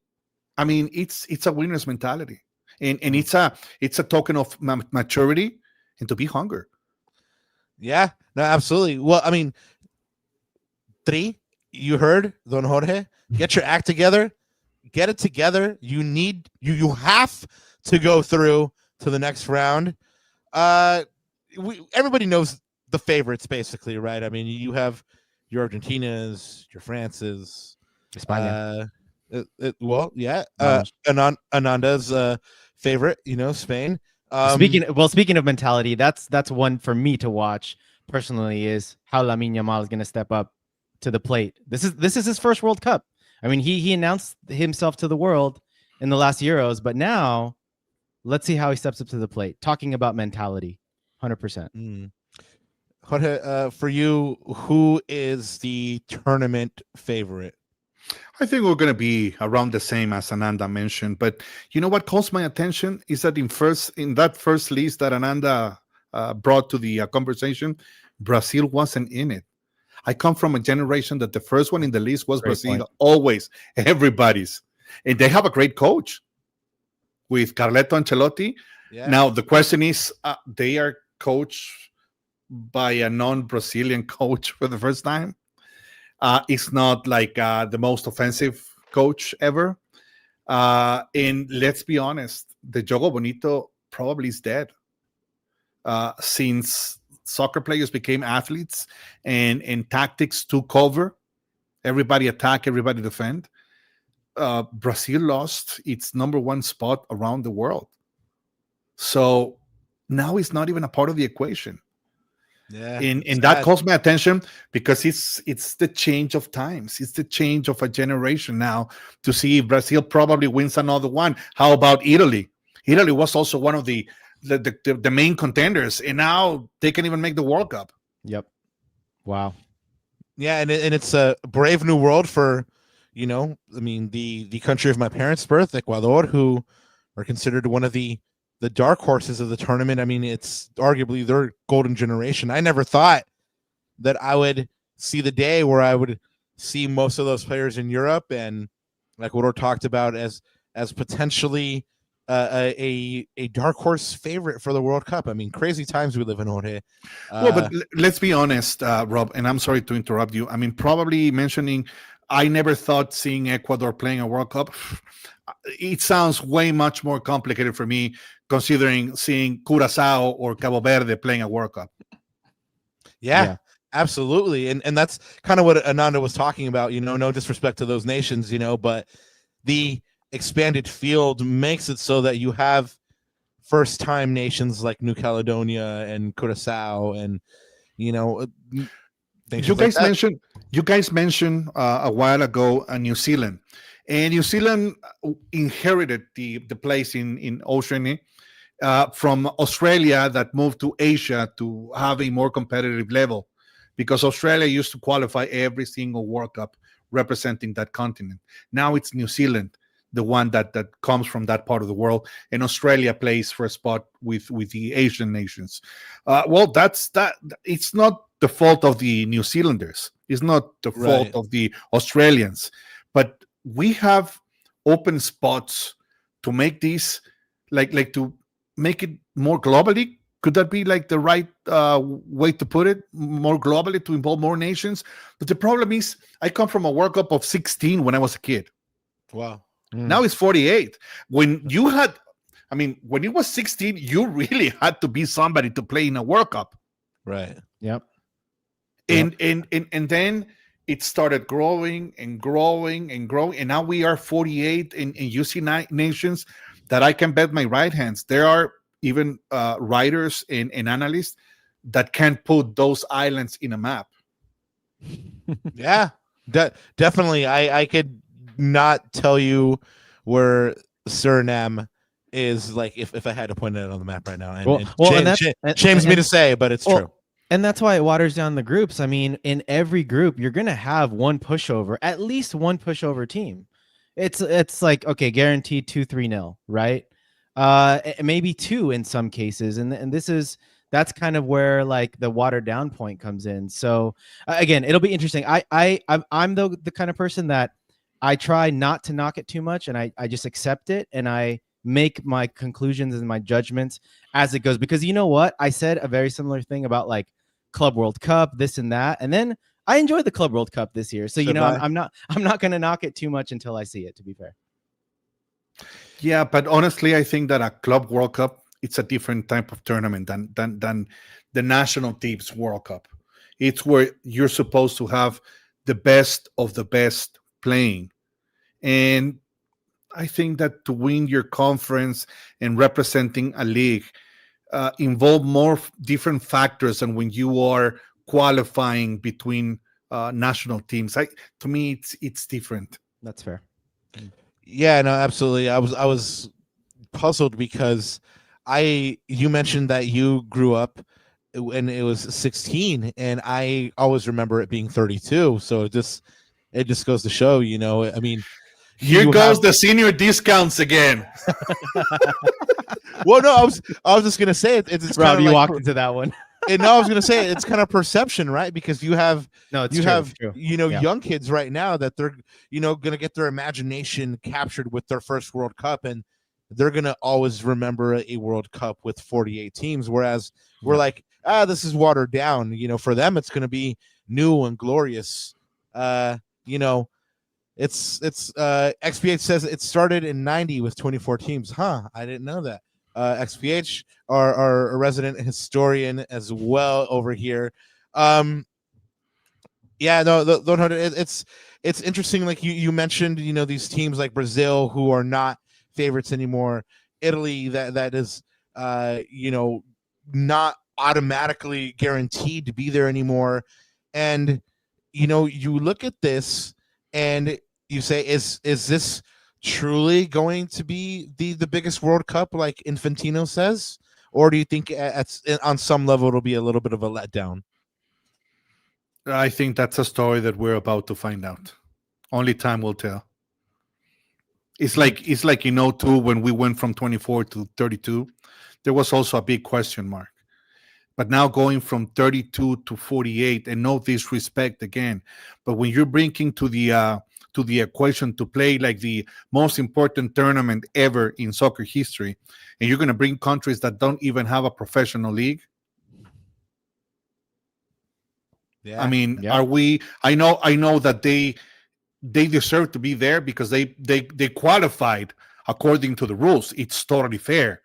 I mean, it's a winner's mentality. And it's a token of maturity and to be hungry. Yeah, no, absolutely. Well, I mean, you heard Don Jorge, get your act together, get it together. You have to go through to the next round. Everybody knows the favorites, basically, right? I mean, you have your Argentinas, your Frances, España. Ananda's favorite, Spain. Speaking of mentality, that's one for me to watch personally, is how Lamine Yamal is going to step up to the plate. This is his first World Cup. I mean, he announced himself to the world in the last Euros, but now let's see how he steps up to the plate. Talking about mentality, 100%. Jorge, for you, who is the tournament favorite? I think we're going to be around the same as Ananda mentioned, but you know what calls my attention is that in that first list that Ananda brought to the conversation, Brazil wasn't in it. I come from a generation that the first one in the list was Brazil, always, everybody's. And they have a great coach with Carleto Ancelotti. Yeah. Now, the question is, they are coached by a non-Brazilian coach for the first time. It's not like the most offensive coach ever. And let's be honest, the Jogo Bonito probably is dead since soccer players became athletes and tactics took over. Everybody attack, everybody defend. Brazil lost its number one spot around the world. So now it's not even a part of the equation. Yeah, and that calls my attention because it's the change of times. It's the change of a generation now to see if Brazil probably wins another one. How about Italy? Italy was also one of the main contenders, and now they can even make the World Cup. Yep. Wow. Yeah, and it's a brave new world for, the country of my parents' birth, Ecuador, who are considered one of the dark horses of the tournament. I mean, it's arguably their golden generation. I never thought that I would see the day where I would see most of those players in Europe, and like what we talked about as potentially a dark horse favorite for the World Cup. I mean, crazy times we live in, Jorge. Well, but let's be honest, Rob, and I'm sorry to interrupt you. I mean, probably mentioning, I never thought seeing Ecuador playing a World Cup, it sounds way much more complicated for me, considering seeing Curacao or Cabo Verde playing a World Cup. Yeah. Absolutely. And that's kind of what Ananda was talking about, no disrespect to those nations, but the expanded field makes it so that you have first-time nations like New Caledonia and Curacao and, you guys mentioned a while ago New Zealand. And New Zealand inherited the place in Oceania from Australia that moved to Asia to have a more competitive level, because Australia used to qualify every single World Cup representing that continent. Now it's New Zealand, the one that comes from that part of the world, and Australia plays for a spot with the Asian nations. Well, that's that. It's not the fault of the New Zealanders. It's not the fault of the Australians, but we have open spots to make these like to make it more globally. Could that be like the right way to put it? More globally, to involve more nations. But the problem is, I come from a World Cup of 16 when I was a kid. Wow. Now it's 48. When you had, I mean, when it was 16, you really had to be somebody to play in a World Cup. Right. Yep. And then it started growing and growing and growing. And now we are 48, and you see nations that I can bet my right hands. There are even writers and analysts that can put those islands in a map. Yeah, definitely. I could not tell you where Suriname is, like, if I had to point it on the map right now. And shames me to say, but it's true. And that's why it waters down the groups. I mean, in every group, you're going to have one pushover, at least one pushover team. It's like, okay, guaranteed 2-3-0, right? Maybe 2 in some cases. And that's kind of where like the watered down point comes in. So again, it'll be interesting. I'm the kind of person that I try not to knock it too much, and I just accept it, and I make my conclusions and my judgments as it goes. Because you know what? I said a very similar thing about like Club World Cup, this and that, and then I enjoyed the Club World Cup this year. So I'm not going to knock it too much until I see it, to be fair. Yeah, but honestly, I think that a Club World Cup, it's a different type of tournament than the national teams World Cup. It's where you're supposed to have the best of the best playing. And I think that to win your conference and representing a league involve more different factors than when you are qualifying between national teams. To me, it's different. That's fair. Yeah, no, absolutely. I was puzzled because you mentioned that you grew up when it was 16, and I always remember it being 32. So it just goes to show, I mean, here goes the senior discounts again. Well, no, I was just gonna say it's Rob, you like, walked into that one. And no, I was gonna say it's kind of perception, right? Because you have true. Young kids right now that they're gonna get their imagination captured with their first World Cup, and they're gonna always remember a World Cup with 48 teams. Whereas we're like, this is watered down. For them, it's gonna be new and glorious. It's XPH says it started in 90 with 24 teams. I didn't know that. XPH, our resident historian as well over here. Yeah, no, it's interesting. Like you mentioned, these teams like Brazil who are not favorites anymore. Italy that is, not automatically guaranteed to be there anymore. And you look at this and you say, is this truly going to be the biggest World Cup like Infantino says, or do you think on some level it'll be a little bit of a letdown? I think that's a story that we're about to find out. Only time will tell. It's like in 02 when we went from 24 to 32, there was also a big question mark. But now going from 32 to 48, and no disrespect again, but when you're bringing to the equation to play like the most important tournament ever in soccer history, and you're going to bring countries that don't even have a professional league. Yeah. I mean, are we? I know that they deserve to be there because they qualified according to the rules. It's totally fair,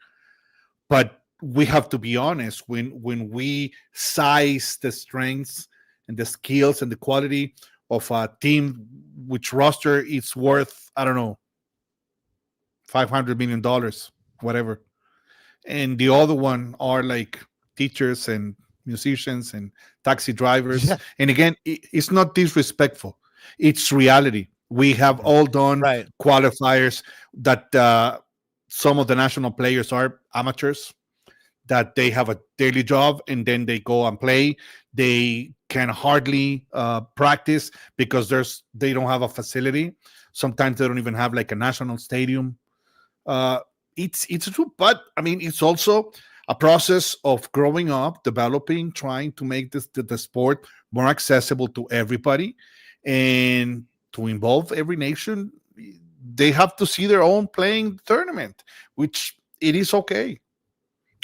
but we have to be honest. When we size the strengths and the skills and the quality of a team which roster is worth, I don't know, $500 million, whatever. And the other one are like teachers and musicians and taxi drivers. Yeah. And again, it's not disrespectful. It's reality. We have all done qualifiers that some of the national players are amateurs, that they have a daily job and then they go and play. They can hardly practice because they don't have a facility. Sometimes they don't even have like a national stadium. It's true, but I mean, it's also a process of growing up, developing, trying to make the sport more accessible to everybody, and to involve every nation. They have to see their own playing tournament, which it is okay.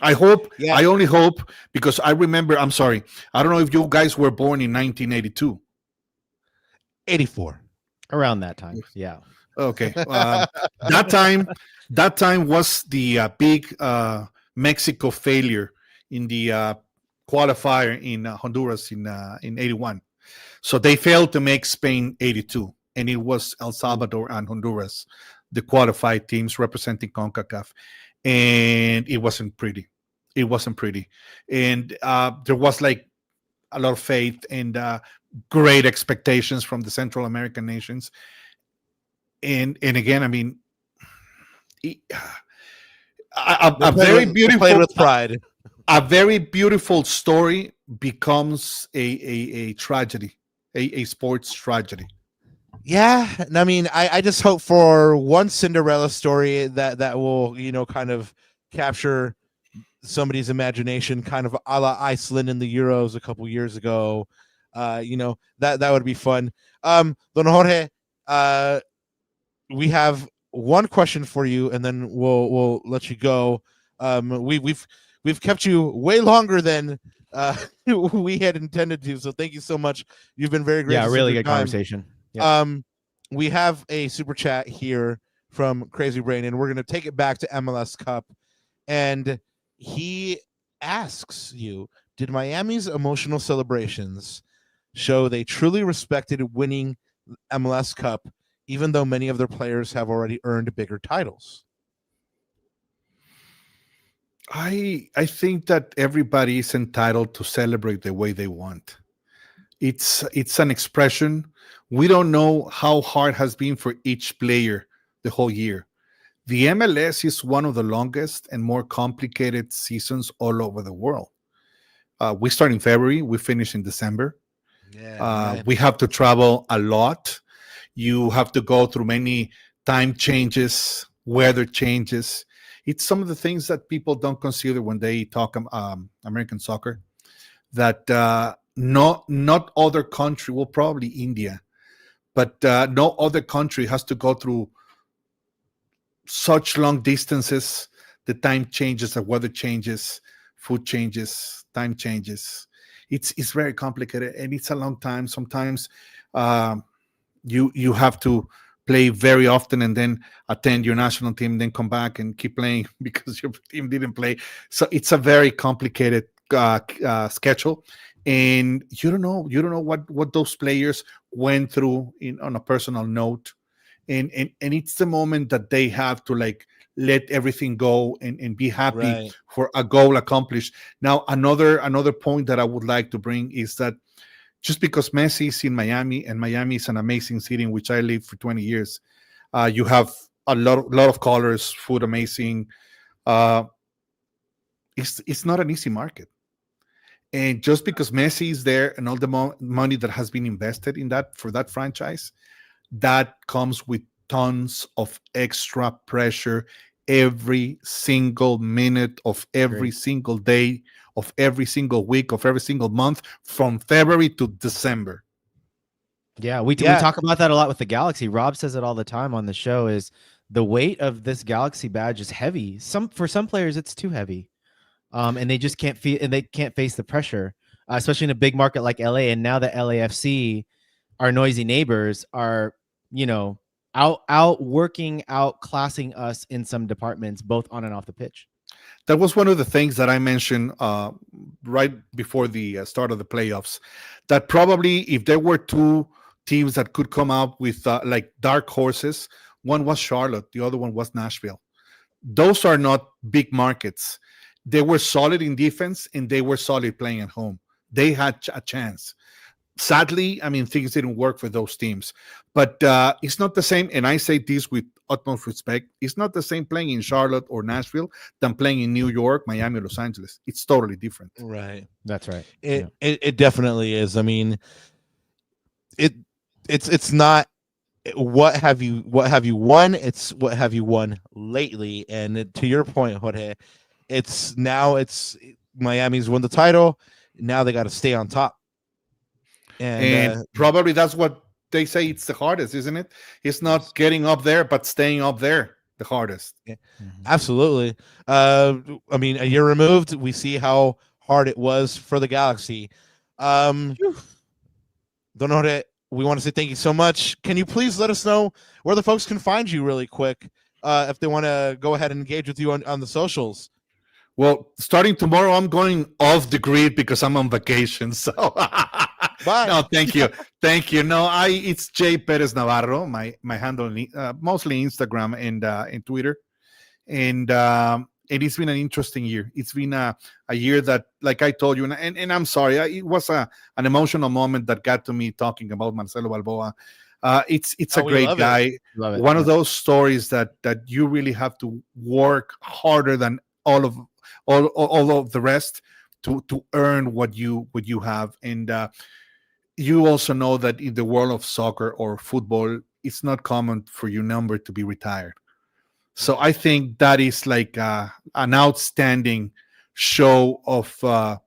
I hope. Yeah. I only hope, because I remember. I'm sorry. I don't know if you guys were born in 1982. 84. Around that time. Yeah. Okay. That time was the big Mexico failure in the qualifier in Honduras in 81. So they failed to make Spain 82, and it was El Salvador and Honduras, the qualified teams representing CONCACAF, and it wasn't pretty. It wasn't pretty, and there was like a lot of faith and great expectations from the Central American nations. And again, I mean, a very beautiful, played with pride. a very beautiful story becomes a tragedy, a sports tragedy. Yeah, I mean, I just hope for one Cinderella story that will, kind of capture somebody's imagination, kind of a la Iceland in the Euros a couple years ago. That would be fun. Don Jorge, we have one question for you, and then we'll let you go. We've kept you way longer than we had intended to, so thank you so much. You've been very gracious. Yeah, really with your good time. conversation. Yep. We have a super chat here from Crazy Brain, and we're going to take it back to MLS Cup. And he asks you, did Miami's emotional celebrations show they truly respected winning MLS Cup, even though many of their players have already earned bigger titles? I think that everybody is entitled to celebrate the way they want. It's an expression. We don't know how hard has been for each player the whole year. The MLS is one of the longest and more complicated seasons all over the world. We start in February, we finish in December. Yeah, we have to travel a lot. You have to go through many time changes, weather changes. It's some of the things that people don't consider when they talk American soccer. That not other country, well, probably India, but no other country has to go through such long distances. The time changes, the weather changes, food changes, time changes. It's very complicated, and it's a long time. Sometimes you have to play very often and then attend your national team, then come back and keep playing because your team didn't play. So it's a very complicated schedule, and you don't know what those players went through on a personal note, and it's the moment that they have to like let everything go and be happy, right, for a goal accomplished. Now another point that I would like to bring is that just because Messi is in Miami, and Miami is an amazing city in which I lived for 20 years, you have a lot of colors, food amazing. It's not an easy market. And just because Messi is there and all the money that has been invested in that for that franchise, that comes with tons of extra pressure every single minute of every single day of every single week of every single month from February to December. Yeah, we talk about that a lot with the Galaxy. Rob says it all the time on the show, is the weight of this Galaxy badge is heavy. For some players it's too heavy. And they just can't feel, and they can't face the pressure, especially in a big market like LA. And now that LAFC, our noisy neighbors, are, outclassing us in some departments, both on and off the pitch. That was one of the things that I mentioned right before the start of the playoffs, that probably if there were two teams that could come out with like dark horses, one was Charlotte, the other one was Nashville. Those are not big markets. They were solid in defense and they were solid playing at home. They had a chance. sadly, I mean, things didn't work for those teams. But it's not the same, and I say this with utmost respect, it's not the same playing in Charlotte or Nashville than playing in New York, Miami, Los Angeles. It's totally different. Right. That's right. It definitely is. I mean, it's not what have you won, it's what have you won lately. And to your point, Jorge, it's Miami's won the title, now they got to stay on top, and probably that's what they say it's the hardest, isn't it? It's not getting up there, but staying up there the hardest. Yeah, absolutely. I mean, a year removed, we see how hard it was for the Galaxy. Don't know that. We want to say thank you so much. Can you please let us know where the folks can find you really quick if they want to go ahead and engage with you on the socials? Well, starting tomorrow, I'm going off the grid because I'm on vacation. So, no, thank you, thank you. No, it's J Perez Navarro. My handle, mostly Instagram and Twitter, and it's been an interesting year. It's been a year that, like I told you, and I'm sorry, it was an emotional moment that got to me talking about Marcelo Balboa. It's a great guy. One of those stories that you really have to work harder than all of the rest to earn what you have. And you also know that in the world of soccer or football, it's not common for your number to be retired. So I think that is like an outstanding show of a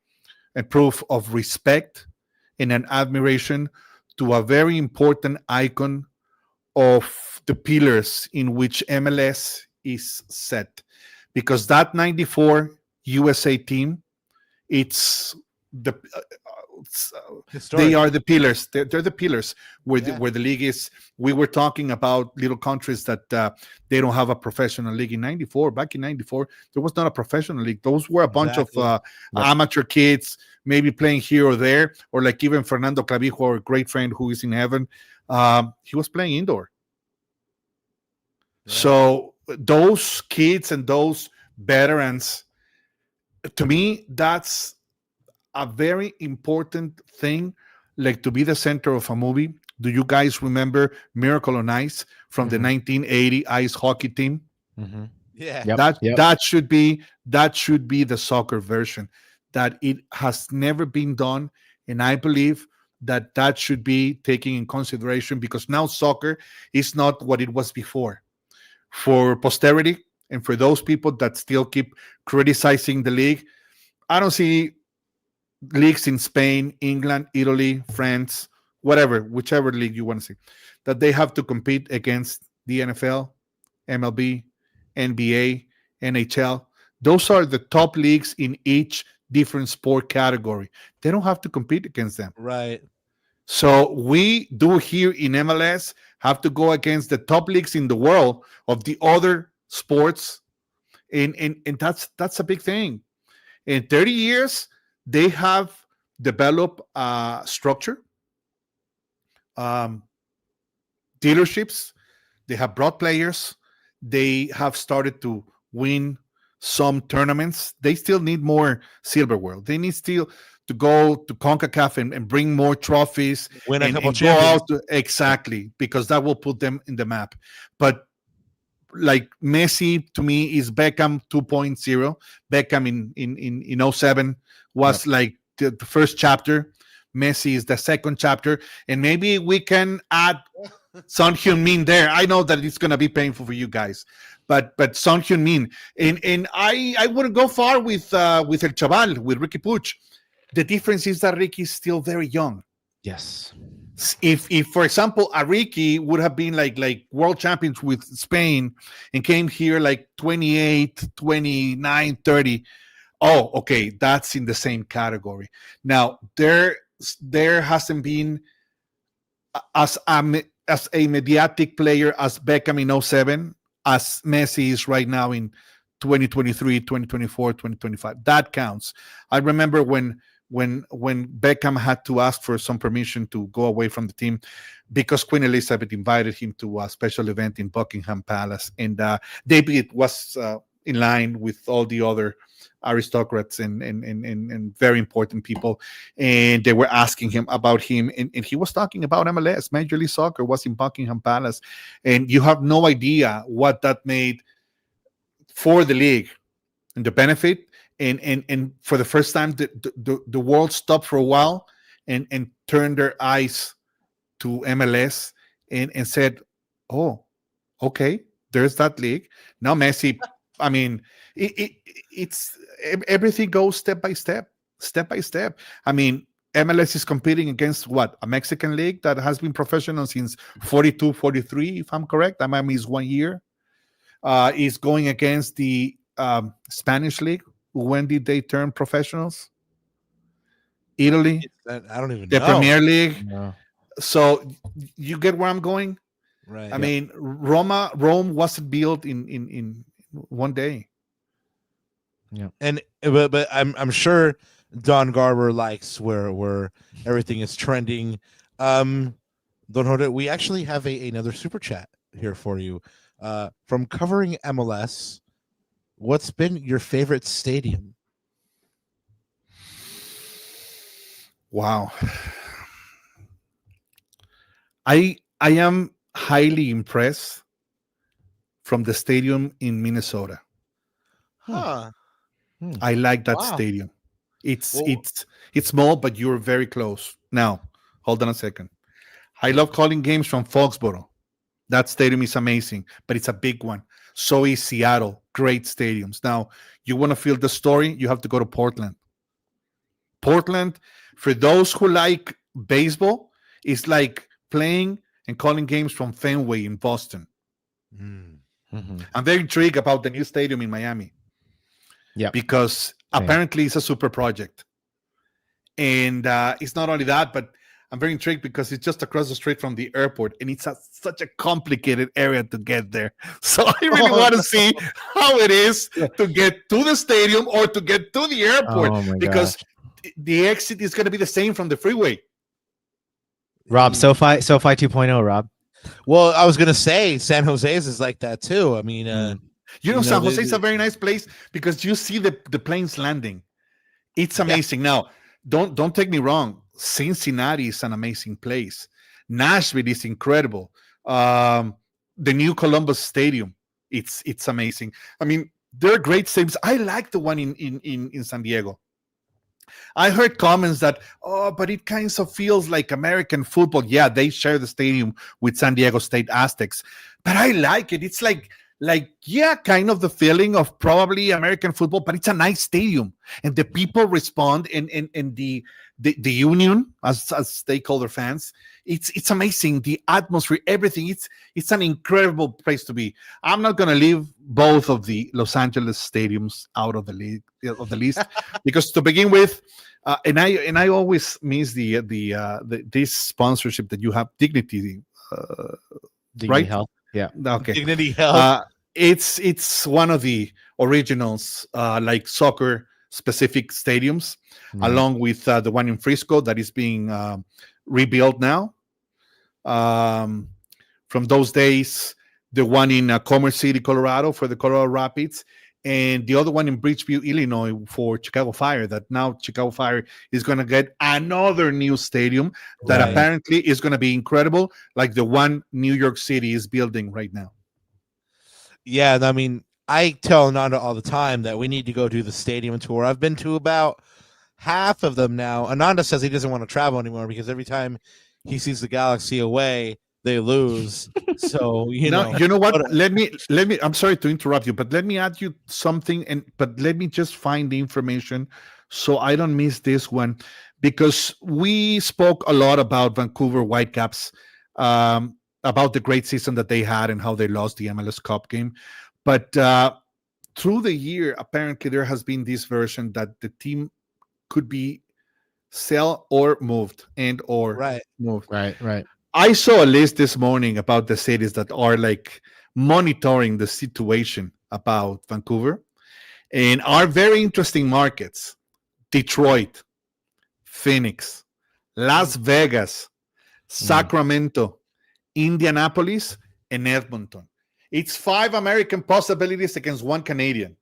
proof of respect and an admiration to a very important icon of the pillars in which MLS is set. Because that 94 USA team, it's the they are the pillars. They're the pillars where the league is. We were talking about little countries that they don't have a professional league. In '94, back in '94, there was not a professional league. Those were a bunch of amateur kids, maybe playing here or there, or like even Fernando Clavijo, our great friend who is in heaven, he was playing indoor. So those kids and those veterans, to me, that's a very important thing, like to be the center of a movie. Do you guys remember Miracle on Ice from the 1980 ice hockey team? Yeah, that should be the soccer version. That it has never been done, and I believe that should be taken in consideration, because now soccer is not what it was before. For posterity and for those people that still keep criticizing the league, I don't see leagues in Spain, England, Italy, France, whatever, whichever league you want to see, that they have to compete against the NFL, MLB, NBA, NHL. Those are the top leagues in each different sport category. They don't have to compete against them. Right. So we do here in MLS have to go against the top leagues in the world of the other sports. And that's a big thing. In 30 years, they have developed a structure, dealerships. They have brought players. They have started to win some tournaments. They still need more silverware. They need still to go to CONCACAF and bring more trophies. Win a couple and go out exactly, because that will put them in the map. But like Messi, to me, is Beckham 2.0. Beckham in 07 was like the first chapter. Messi is the second chapter. And maybe we can add Son Heung-min there. I know that it's going to be painful for you guys, but Son Heung-min. And I wouldn't go far with El Chaval, with Ricky Puig. The difference is that Ricky is still very young. Yes. If for example, a Ricky would have been like world champions with Spain and came here like 28, 29, 30. Oh, okay, that's in the same category. Now, there hasn't been as a mediatic player as Beckham in 07, as Messi is right now in 2023, 2024, 2025. That counts. I remember when Beckham had to ask for some permission to go away from the team because Queen Elizabeth invited him to a special event in Buckingham Palace, and David was in line with all the other aristocrats and very important people, and they were asking him about him, and he was talking about MLS. Major League Soccer was in Buckingham Palace, and you have no idea what that made for the league and the benefit. And for the first time, the world stopped for a while and turned their eyes to MLS and said, "Oh, okay, there's that league now." Messi, I mean, it's everything goes step by step. I mean, MLS is competing against what, a Mexican league that has been professional since 42, 43, if I'm correct. I might miss 1 year. Is going against the Spanish league. When did they turn professionals? Italy. I don't even the know. Premier League. No. So you get where I'm going. Right. I mean, Rome wasn't built in one day. Yeah. And but I'm sure Don Garber likes where everything is trending. Don Jorge, we actually have another super chat here for you. From Covering MLS, what's been your favorite stadium? Wow. I am highly impressed from the stadium in Minnesota. Huh. I like that Wow. stadium. It's Well- it's small, but you're very close. Now, hold on a second. I love calling games from Foxborough. That stadium is amazing, but it's a big one. So is Seattle. Great stadiums. Now, you want to feel the story, you have to go to Portland. Portland, for those who like baseball, is like playing and calling games from Fenway in Boston. Mhm. I'm very intrigued about the new stadium in Miami. Yep. Because Same. apparently it's a super project. And it's not only that, but I'm very intrigued because it's just across the street from the airport, and it's such a complicated area to get there. So I really want to see how it is to get to the stadium or to get to the airport, Oh my because the exit is going to be the same from the freeway. Rob, SoFi 2.0, Rob. Well, I was gonna say San Jose's is like that too. I mean, San Jose is a very nice place because you see the planes landing. It's amazing. Now, don't take me wrong. Cincinnati is an amazing place. Nashville is incredible. The new Columbus Stadium, it's amazing. I mean, they're great stadiums. I like the one in San Diego. I heard comments that, but it kind of feels like American football. Yeah, they share the stadium with San Diego State Aztecs, but I like it. It's like kind of the feeling of probably American football, but it's a nice stadium, and the people respond, and the union, as they call their fans, it's amazing. The atmosphere, everything. It's an incredible place to be. I'm not going to leave both of the Los Angeles stadiums out of the list because to begin with, and I always miss the this sponsorship that you have, Dignity, Dignity right? Health. Yeah. Okay. Dignity Health. It's one of the originals, like soccer specific stadiums, along with the one in Frisco that is being rebuilt now. From those days, the one in Commerce City, Colorado, for the Colorado Rapids, and the other one in Bridgeview, Illinois, for Chicago Fire. That now Chicago Fire is going to get another new stadium that apparently is going to be incredible, like the one New York City is building right now. Yeah, I mean, I tell Ananda all the time that we need to go do the stadium tour. I've been to about half of them now. Ananda says he doesn't want to travel anymore because every time he sees the Galaxy away, they lose. So you know what? Let me. I'm sorry to interrupt you, but let me add you something, but let me just find the information so I don't miss this one, because we spoke a lot about Vancouver Whitecaps, about the great season that they had and how they lost the MLS Cup game, but through the year, apparently there has been this version that the team could be sell or moved moved. Right. I saw a list this morning about the cities that are like monitoring the situation about Vancouver, and are very interesting markets: Detroit, Phoenix, Las Vegas, Sacramento, Indianapolis, and Edmonton. It's 5 American possibilities against 1 Canadian.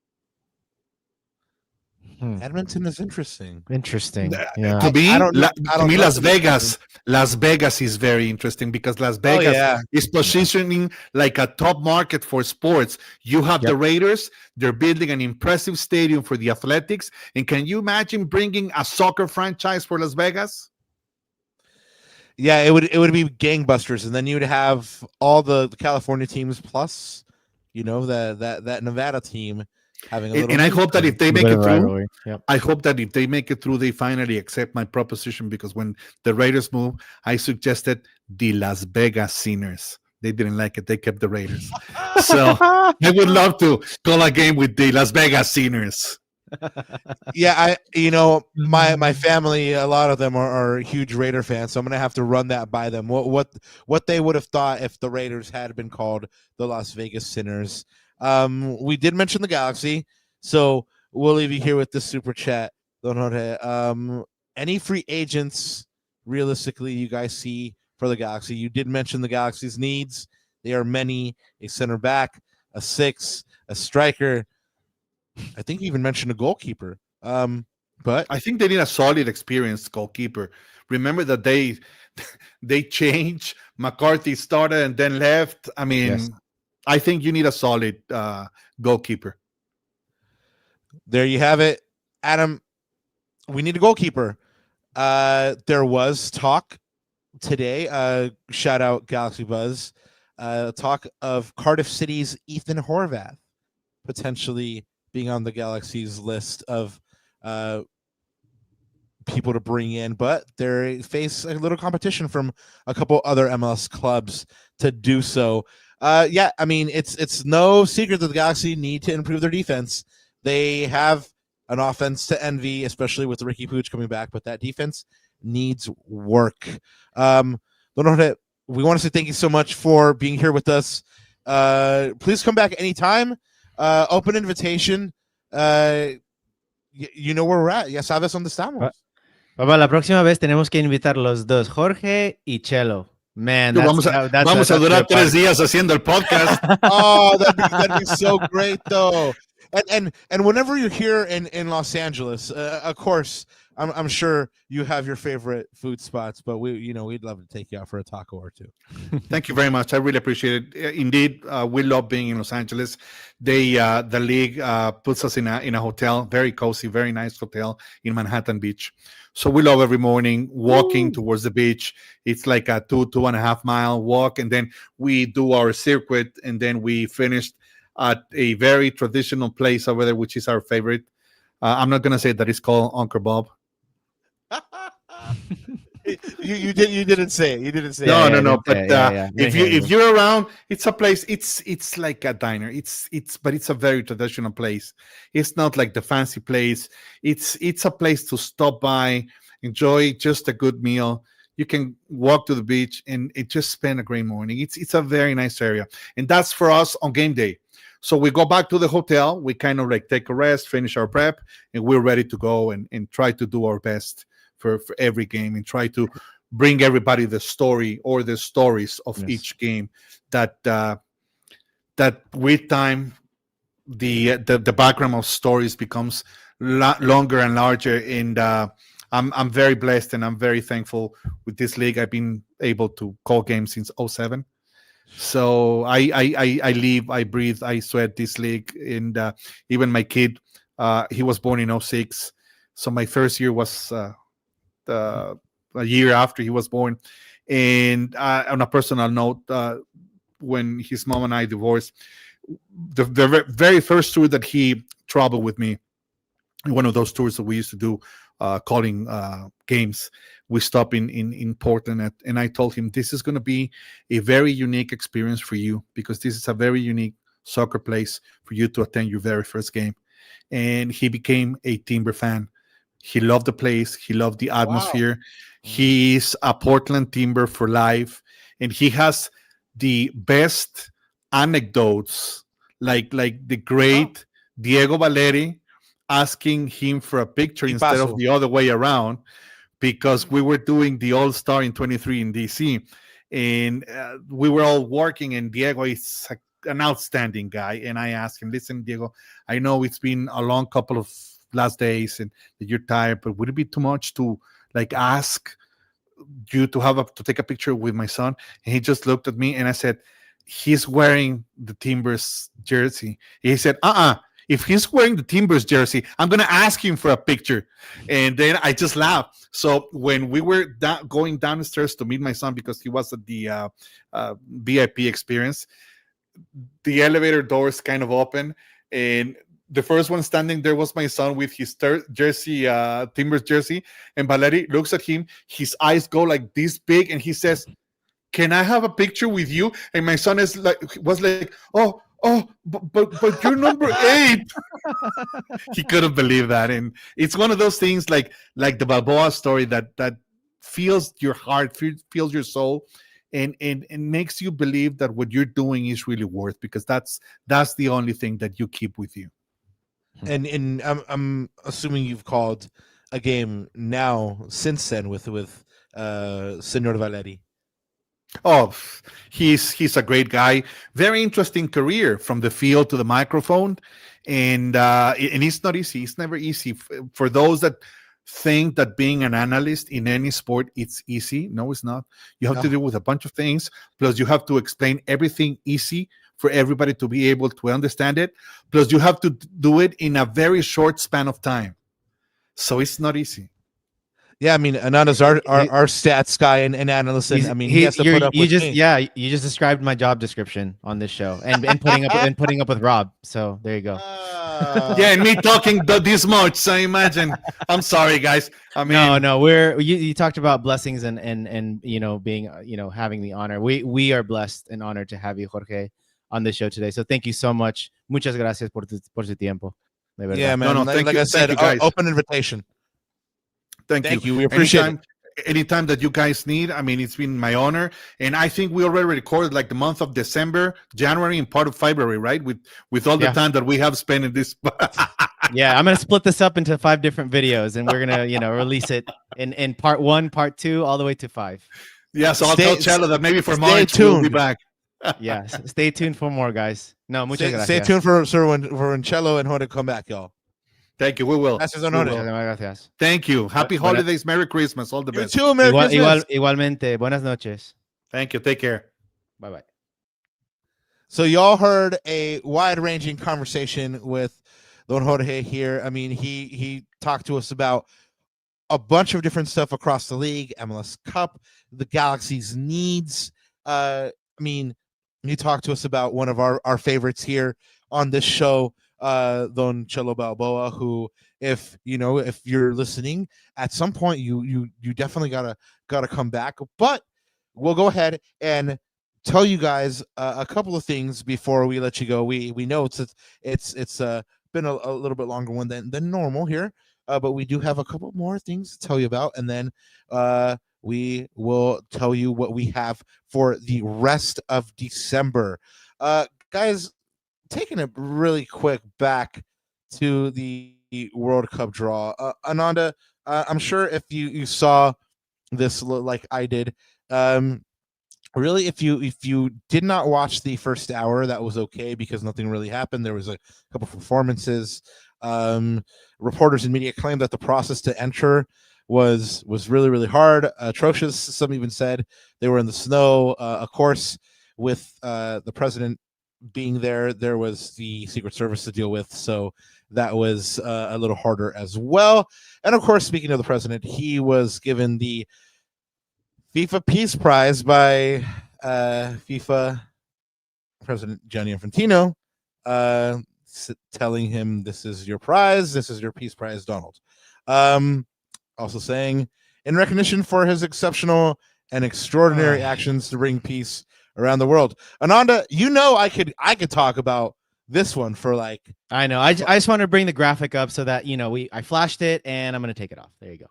Edmonton is interesting. Interesting. To Yeah. me, I don't know- I to don't me, know Las to this Vegas, Las Vegas is very interesting because Las Oh Vegas yeah, is positioning like a top market for sports. You have the Yep. Raiders; they're building an impressive stadium for the Athletics. And can you imagine bringing a soccer franchise for Las Vegas? yeah. It would be gangbusters, and then you'd have all the California teams plus, that Nevada team having a little. And I hope that if they A make bit it of through, rivalry. Yep. I hope that if they make it through, they finally accept my proposition because when the Raiders move, I suggested the Las Vegas Sinners. They didn't like it. They kept the Raiders. So I would love to call a game with the Las Vegas Sinners. Yeah, my family, a lot of them are huge Raider fans, so I'm gonna have to run that by them. What they would have thought if the Raiders had been called the Las Vegas Sinners. We did mention the Galaxy, so we'll leave you here with the super chat. Don Jorge. Any free agents realistically you guys see for the Galaxy? You did mention the Galaxy's needs. They are many: a center back, a 6, a striker. I think you even mentioned a goalkeeper. But I think they need a solid, experienced goalkeeper. Remember that they changed. McCarthy started and then left. I mean, Yes. I think you need a solid goalkeeper. there you have it, Adam. We need a goalkeeper. There was talk today. Shout out Galaxy Buzz. Talk of Cardiff City's Ethan Horvath potentially being on the Galaxy's list of people to bring in, but they face a little competition from a couple other MLS clubs to do so. Yeah, I mean, it's no secret that the Galaxy need to improve their defense. They have an offense to envy, especially with Ricky Pooch coming back, but that defense needs work. We want to say thank you so much for being here with us. Please come back anytime. Open invitation. You know where we're at. Ya sabes dónde estamos. Papá, la próxima vez tenemos que invitar los dos, Jorge y Chelo. Man, Vamos a durar 3 días haciendo el podcast. Oh, that'd be so great though. And whenever you're here in Los Angeles, of course, I'm sure you have your favorite food spots, but we'd love to take you out for a taco or two. Thank you very much. I really appreciate it. Indeed, we love being in Los Angeles. The league puts us in a hotel, very cozy, very nice hotel in Manhattan Beach. So we love every morning walking towards the beach. It's like a 2.5 mile walk, and then we do our circuit, and then we finished at a very traditional place over there, which is our favorite. I'm not gonna say that it's called Uncle Bob. You didn't say it. You didn't say No, it. no. But yeah. if you're around, it's a place. It's like a diner. But it's a very traditional place. It's not like the fancy place. It's a place to stop by, enjoy just a good meal. You can walk to the beach and just spend a great morning. It's a very nice area, and that's for us on game day. So we go back to the hotel. We kind of like take a rest, finish our prep, and we're ready to go and try to do our best for every game and try to bring everybody the story or the stories of each game. That with time, the background of stories becomes longer and larger. And I'm very blessed and I'm very thankful with this league. I've been able to call games since 2007. So I live, I breathe, I sweat this league. And even my kid, he was born in 2006. So my first year was a year after he was born. And on a personal note, when his mom and I divorced, the very first tour that he traveled with me, one of those tours that we used to do, calling games, we stopped in Portland, and I told him, this is going to be a very unique experience for you because this is a very unique soccer place for you to attend your very first game. And he became a Timber fan. He loved the place. He loved the atmosphere. Wow. He's a Portland Timber for life, and he has the best anecdotes, like the great Diego Valeri asking him for a picture instead of the other way around, because we were doing the All-Star in 23 in DC, and we were all working, and Diego is an outstanding guy. And I asked him, listen, Diego, I know it's been a long couple of last days and that you're tired, but would it be too much to like ask you to take a picture with my son? And he just looked at me and I said, he's wearing the Timbers jersey. He said, if he's wearing the Timbers jersey, I'm going to ask him for a picture. And then I just laughed. So when we were going downstairs to meet my son, because he was at the VIP experience, the elevator doors kind of open, and the first one standing there was my son with his jersey, Timbers jersey. And Valeri looks at him. His eyes go like this big, and he says, "Can I have a picture with you?" And my son was like, "Oh, but you're number 8." He couldn't believe that, and it's one of those things like the Balboa story that feels your heart, feels your soul, and makes you believe that what you're doing is really worth, because that's the only thing that you keep with you. And I'm assuming you've called a game now since then with Senor Valeri. Oh, he's a great guy. Very interesting career from the field to the microphone, and it's not easy. It's never easy for those that think that being an analyst in any sport it's easy. No, it's not. You have to deal with a bunch of things. Plus, you have to explain everything easy for everybody to be able to understand it. Plus, you have to do it in a very short span of time. So it's not easy. Yeah, I mean, Ananda's our stats guy and analyst. And I mean, he has to put up with me. Yeah, you just described my job description on this show, and putting up with Rob. So there you go. Yeah, and me talking this much. So imagine. I'm sorry, guys. I mean, no. You talked about blessings and being having the honor. We are blessed and honored to have you, Jorge, on the show today. So thank you so much. Muchas gracias por tu tiempo. Yeah, man. No, like I said, open invitation. Thank you. We appreciate it. Anytime that you guys need, I mean, it's been my honor. And I think we already recorded like the month of December, January, and part of February, right? With all the time that we have spent in this. Yeah, I'm going to split this up into 5 different videos, and we're going to, release it in part 1, part 2, all the way to 5. Yeah, so I'll tell Chelo that maybe for March we'll be back. Yeah, stay tuned for more, guys. No, muchas gracias. Stay tuned for when Chelo and Jorge come back, y'all. Thank you. We will. Gracias. Thank you. Happy holidays. Merry Christmas. All the best. You too. Merry Christmas. Igualmente. Buenas noches. Thank you. Take care. Bye-bye. So y'all heard a wide-ranging conversation with Don Jorge here. I mean, he talked to us about a bunch of different stuff across the league, MLS Cup, the Galaxy's needs. I mean, he talked to us about one of our favorites here on this show, Don Chelo Balboa, who, if you're listening at some point, you definitely gotta come back. But we'll go ahead and tell you guys a couple of things before we let you go. We know it's been a little bit longer one than normal here, but we do have a couple more things to tell you about, and then we will tell you what we have for the rest of December. Guys, taking it really quick back to the World Cup draw. Ananda, I'm sure if you saw this like I did, really, if you did not watch the first hour, that was okay, because nothing really happened. There was a couple performances. Reporters and media claimed that the process to enter was really, really hard, atrocious. Some even said they were in the snow. Of course, with the president being there was the Secret Service to deal with, so that was a little harder as well. And of course, speaking of the president, he was given the FIFA Peace Prize by FIFA President Gianni Infantino, telling him, "This is your prize. This is your peace prize, Donald." Also saying, in recognition for his exceptional and extraordinary actions to bring peace around the world. Ananda, I could talk about this one for like. I know. I just want to bring the graphic up so that I flashed it, and I'm going to take it off. There you go.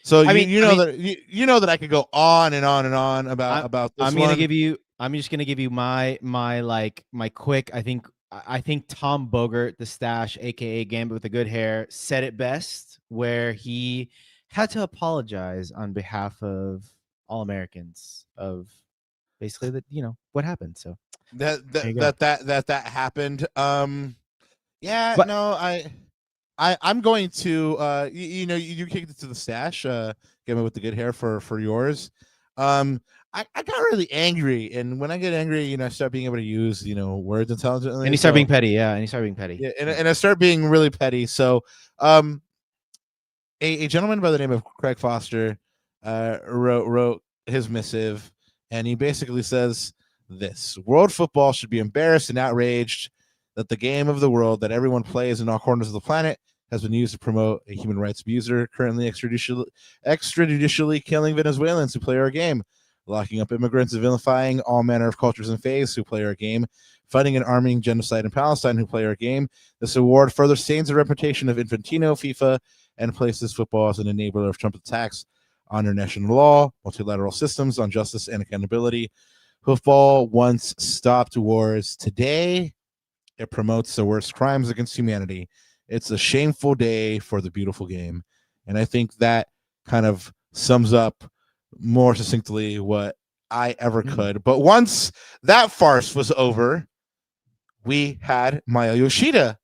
So that I could go on and on and on about this I'm one. I'm just gonna give you my quick. I think Tom Bogert, the Stash, aka Gambit with the good hair, said it best, where he had to apologize on behalf of all Americans of basically what happened. So that happened. I'm going to you kicked it to the stash. Get me with the good hair for yours. I got really angry, and when I get angry, I start being able to use words intelligently. And you start being petty, yeah. And you start being petty. Yeah, and I start being really petty. So, a gentleman by the name of Craig Foster wrote his missive, and he basically says this: world football should be embarrassed and outraged that the game of the world that everyone plays in all corners of the planet has been used to promote a human rights abuser currently extrajudicially killing Venezuelans who play our game, locking up immigrants and vilifying all manner of cultures and faiths who play our game, fighting and arming genocide in Palestine who play our game. This award further stains the reputation of Infantino, FIFA, and places football as an enabler of Trump attacks on international law, multilateral systems, on justice and accountability. Football once stopped wars. Today, it promotes the worst crimes against humanity. It's a shameful day for the beautiful game. And I think that kind of sums up more succinctly what I ever could. But once that farce was over, we had Maya Yoshida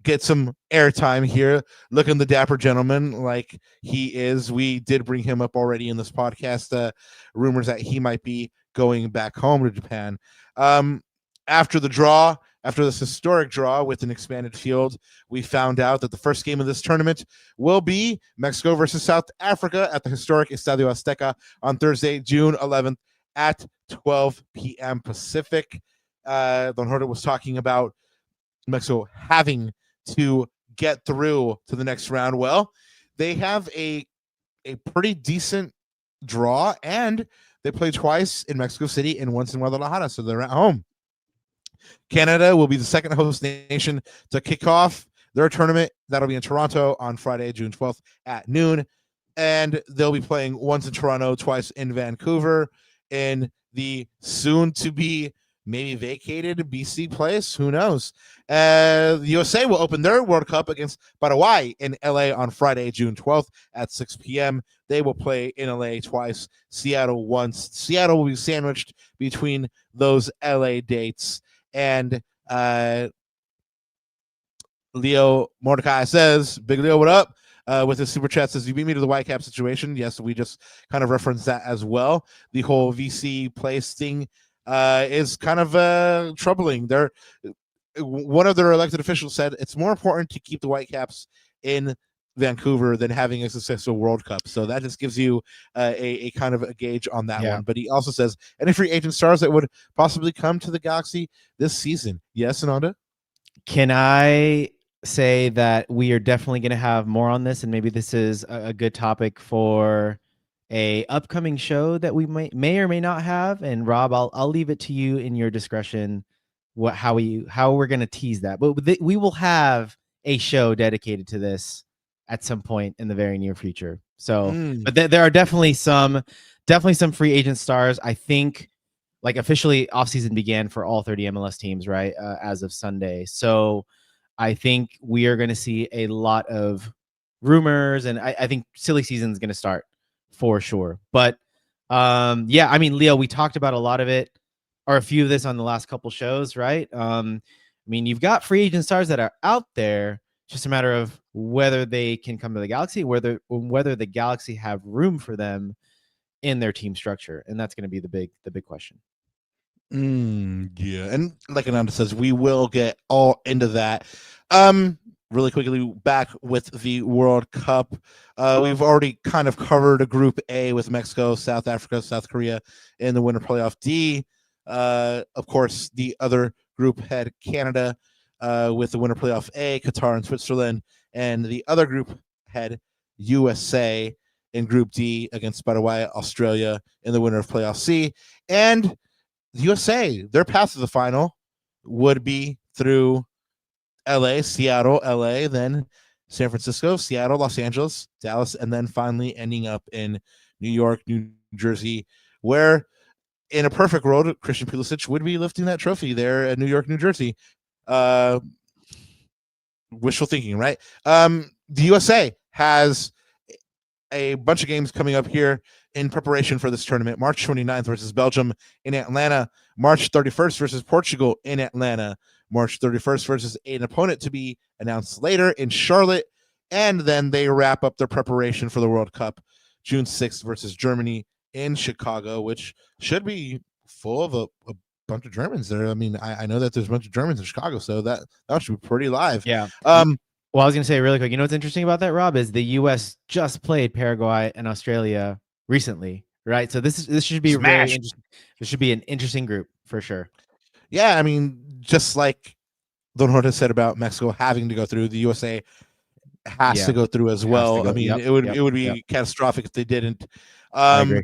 get some airtime here, looking the dapper gentleman like he is. We did bring him up already in this podcast. Rumors that he might be going back home to Japan. After this historic draw with an expanded field, we found out that the first game of this tournament will be Mexico versus South Africa at the historic Estadio Azteca on Thursday, June 11th at 12 p.m. Pacific. Don Jorge was talking about Mexico having to get through to the next round. Well, they have a pretty decent draw, and they play twice in Mexico City and once in Guadalajara, so they're at home. Canada will be the second host nation to kick off their tournament. That'll be in Toronto on Friday, June 12th at noon. And they'll be playing once in Toronto, twice in Vancouver, in the soon-to-be maybe vacated BC place. Who knows? The USA will open their World Cup against Paraguay in LA on Friday, June 12th at 6 p.m. They will play in LA twice, Seattle once. Seattle will be sandwiched between those LA dates. And Leo Mordecai says, Big Leo, what up? With his super chat says, you beat me to the Whitecap situation. Yes, we just kind of referenced that as well. The whole VC place thing is kind of troubling. One of their elected officials said it's more important to keep the Whitecaps in Vancouver than having a successful World Cup. So that just gives you a kind of a gauge on that one. But he also says, any free agent stars that would possibly come to the Galaxy this season? Yes, Ananda? Can I say that we are definitely going to have more on this, and maybe this is a good topic for a upcoming show that we may or may not have. And Rob, I'll leave it to you in your discretion how we're going to tease that. But we will have a show dedicated to this at some point in the very near future. So, but there are definitely some free agent stars. I think like officially offseason began for all 30 MLS teams, right? As of Sunday. So I think we are going to see a lot of rumors, and I think silly season is going to start for sure. But yeah, I mean, Leo, we talked about a lot of it or a few of this on the last couple shows, right? I mean, you've got free agent stars that are out there. Just a matter of whether they can come to the Galaxy, whether the Galaxy have room for them in their team structure, and that's going to be the big question. Yeah, and like Ananda says, we will get all into that. Really quickly, back with the World Cup. We've already kind of covered a Group A with Mexico, South Africa, South Korea in the winter playoff D. Of course, the other group had Canada with the winner playoff A, Qatar and Switzerland, and the other group had USA in Group D against Paraguay, Australia in the winner of playoff C. And the USA, their path to the final would be through LA, Seattle, LA, then San Francisco, Seattle, Los Angeles, Dallas, and then finally ending up in New York, New Jersey, where in a perfect world, Christian Pulisic would be lifting that trophy there at New York, New Jersey. Wishful thinking, right? The USA has a bunch of games coming up here in preparation for this tournament. March 29th versus Belgium in Atlanta. March 31st versus Portugal in Atlanta. March 31st versus an opponent to be announced later in Charlotte. And then they wrap up their preparation for the World Cup June 6th versus Germany in Chicago, which should be full of a bunch of Germans there. I mean, I know that there's a bunch of Germans in Chicago, so that should be pretty live. Yeah. Well, I was going to say really quick, you know what's interesting about that, Rob, is the U.S. just played Paraguay and Australia recently, right? So this should be very interesting. This should be an interesting group for sure. Yeah, I mean, just like Don Jorge said about Mexico having to go through, the USA has to go through as well. I mean, it would be catastrophic if they didn't. I agree.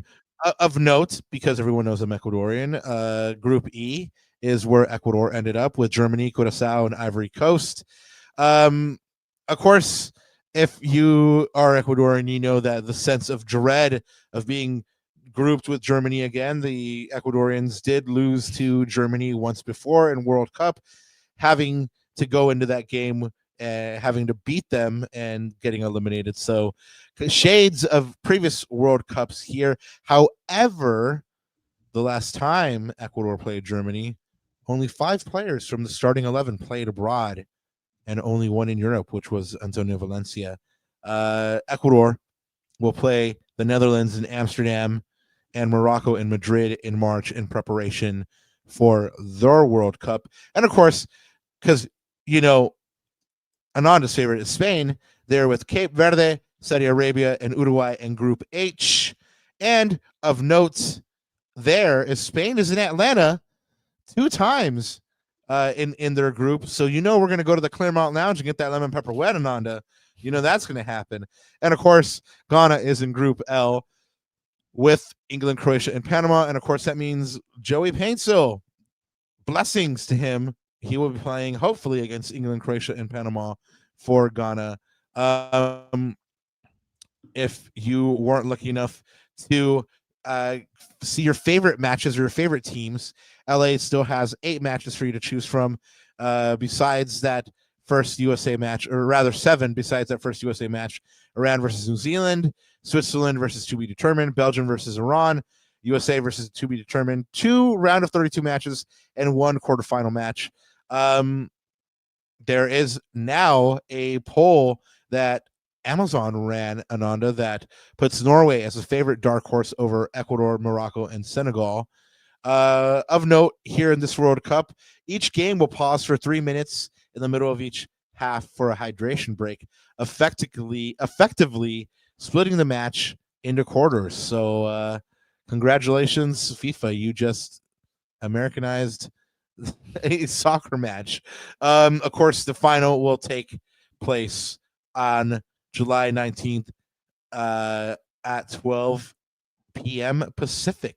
Of note, because everyone knows I'm Ecuadorian, Group E is where Ecuador ended up with Germany, Curacao, and Ivory Coast. Of course, if you are Ecuadorian, you know that the sense of dread of being grouped with Germany again. The Ecuadorians did lose to Germany once before in World Cup, having to go into that game, having to beat them and getting eliminated. So shades of previous World Cups here. However, the last time Ecuador played Germany, only 5 players from the starting 11 played abroad, and only one in Europe, which was Antonio Valencia. Ecuador will play the Netherlands in Amsterdam and Morocco in Madrid in March in preparation for their World Cup. And of course, because, you know, Ananda's favorite is Spain, they're with Cape Verde, Saudi Arabia, and Uruguay in Group H. And of note there is Spain is in Atlanta 2 times in their group. So you know we're going to go to the Claremont Lounge and get that lemon pepper wet, Ananda. You know that's going to happen. And of course, Ghana is in Group L with England, Croatia, and Panama. And of course, that means Joey Paintsill, blessings to him. He will be playing, hopefully, against England, Croatia, and Panama for Ghana. If you weren't lucky enough to see your favorite matches or your favorite teams, LA still has 8 matches for you to choose from. Besides that first USA match, or rather 7 besides that first USA match: Iran versus New Zealand, Switzerland versus to be determined, Belgium versus Iran, USA versus to be determined, 2 round of 32 matches, and 1 quarterfinal match. There is now a poll that Amazon ran, Ananda, that puts Norway as a favorite dark horse over Ecuador, Morocco, and Senegal. Of note, here in this World Cup, each game will pause for 3 minutes in the middle of each half for a hydration break, effectively splitting the match into quarters. So congratulations, FIFA. You just Americanized a soccer match. Of course, the final will take place on July 19th at 12 p.m. Pacific.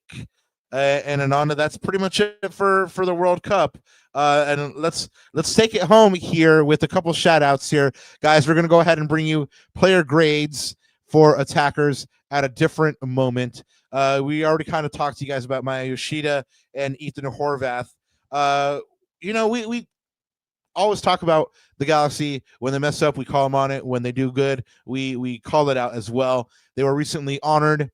And Ananda, that's pretty much it for the World Cup. And let's take it home here with a couple shout outs here. Guys, we're going to go ahead and bring you player grades for attackers at a different moment. We already kind of talked to you guys about Maya Yoshida and Ethan Horvath. You know, we always talk about the Galaxy. When they mess up, we call them on it. When they do good, we call it out as well. They were recently honored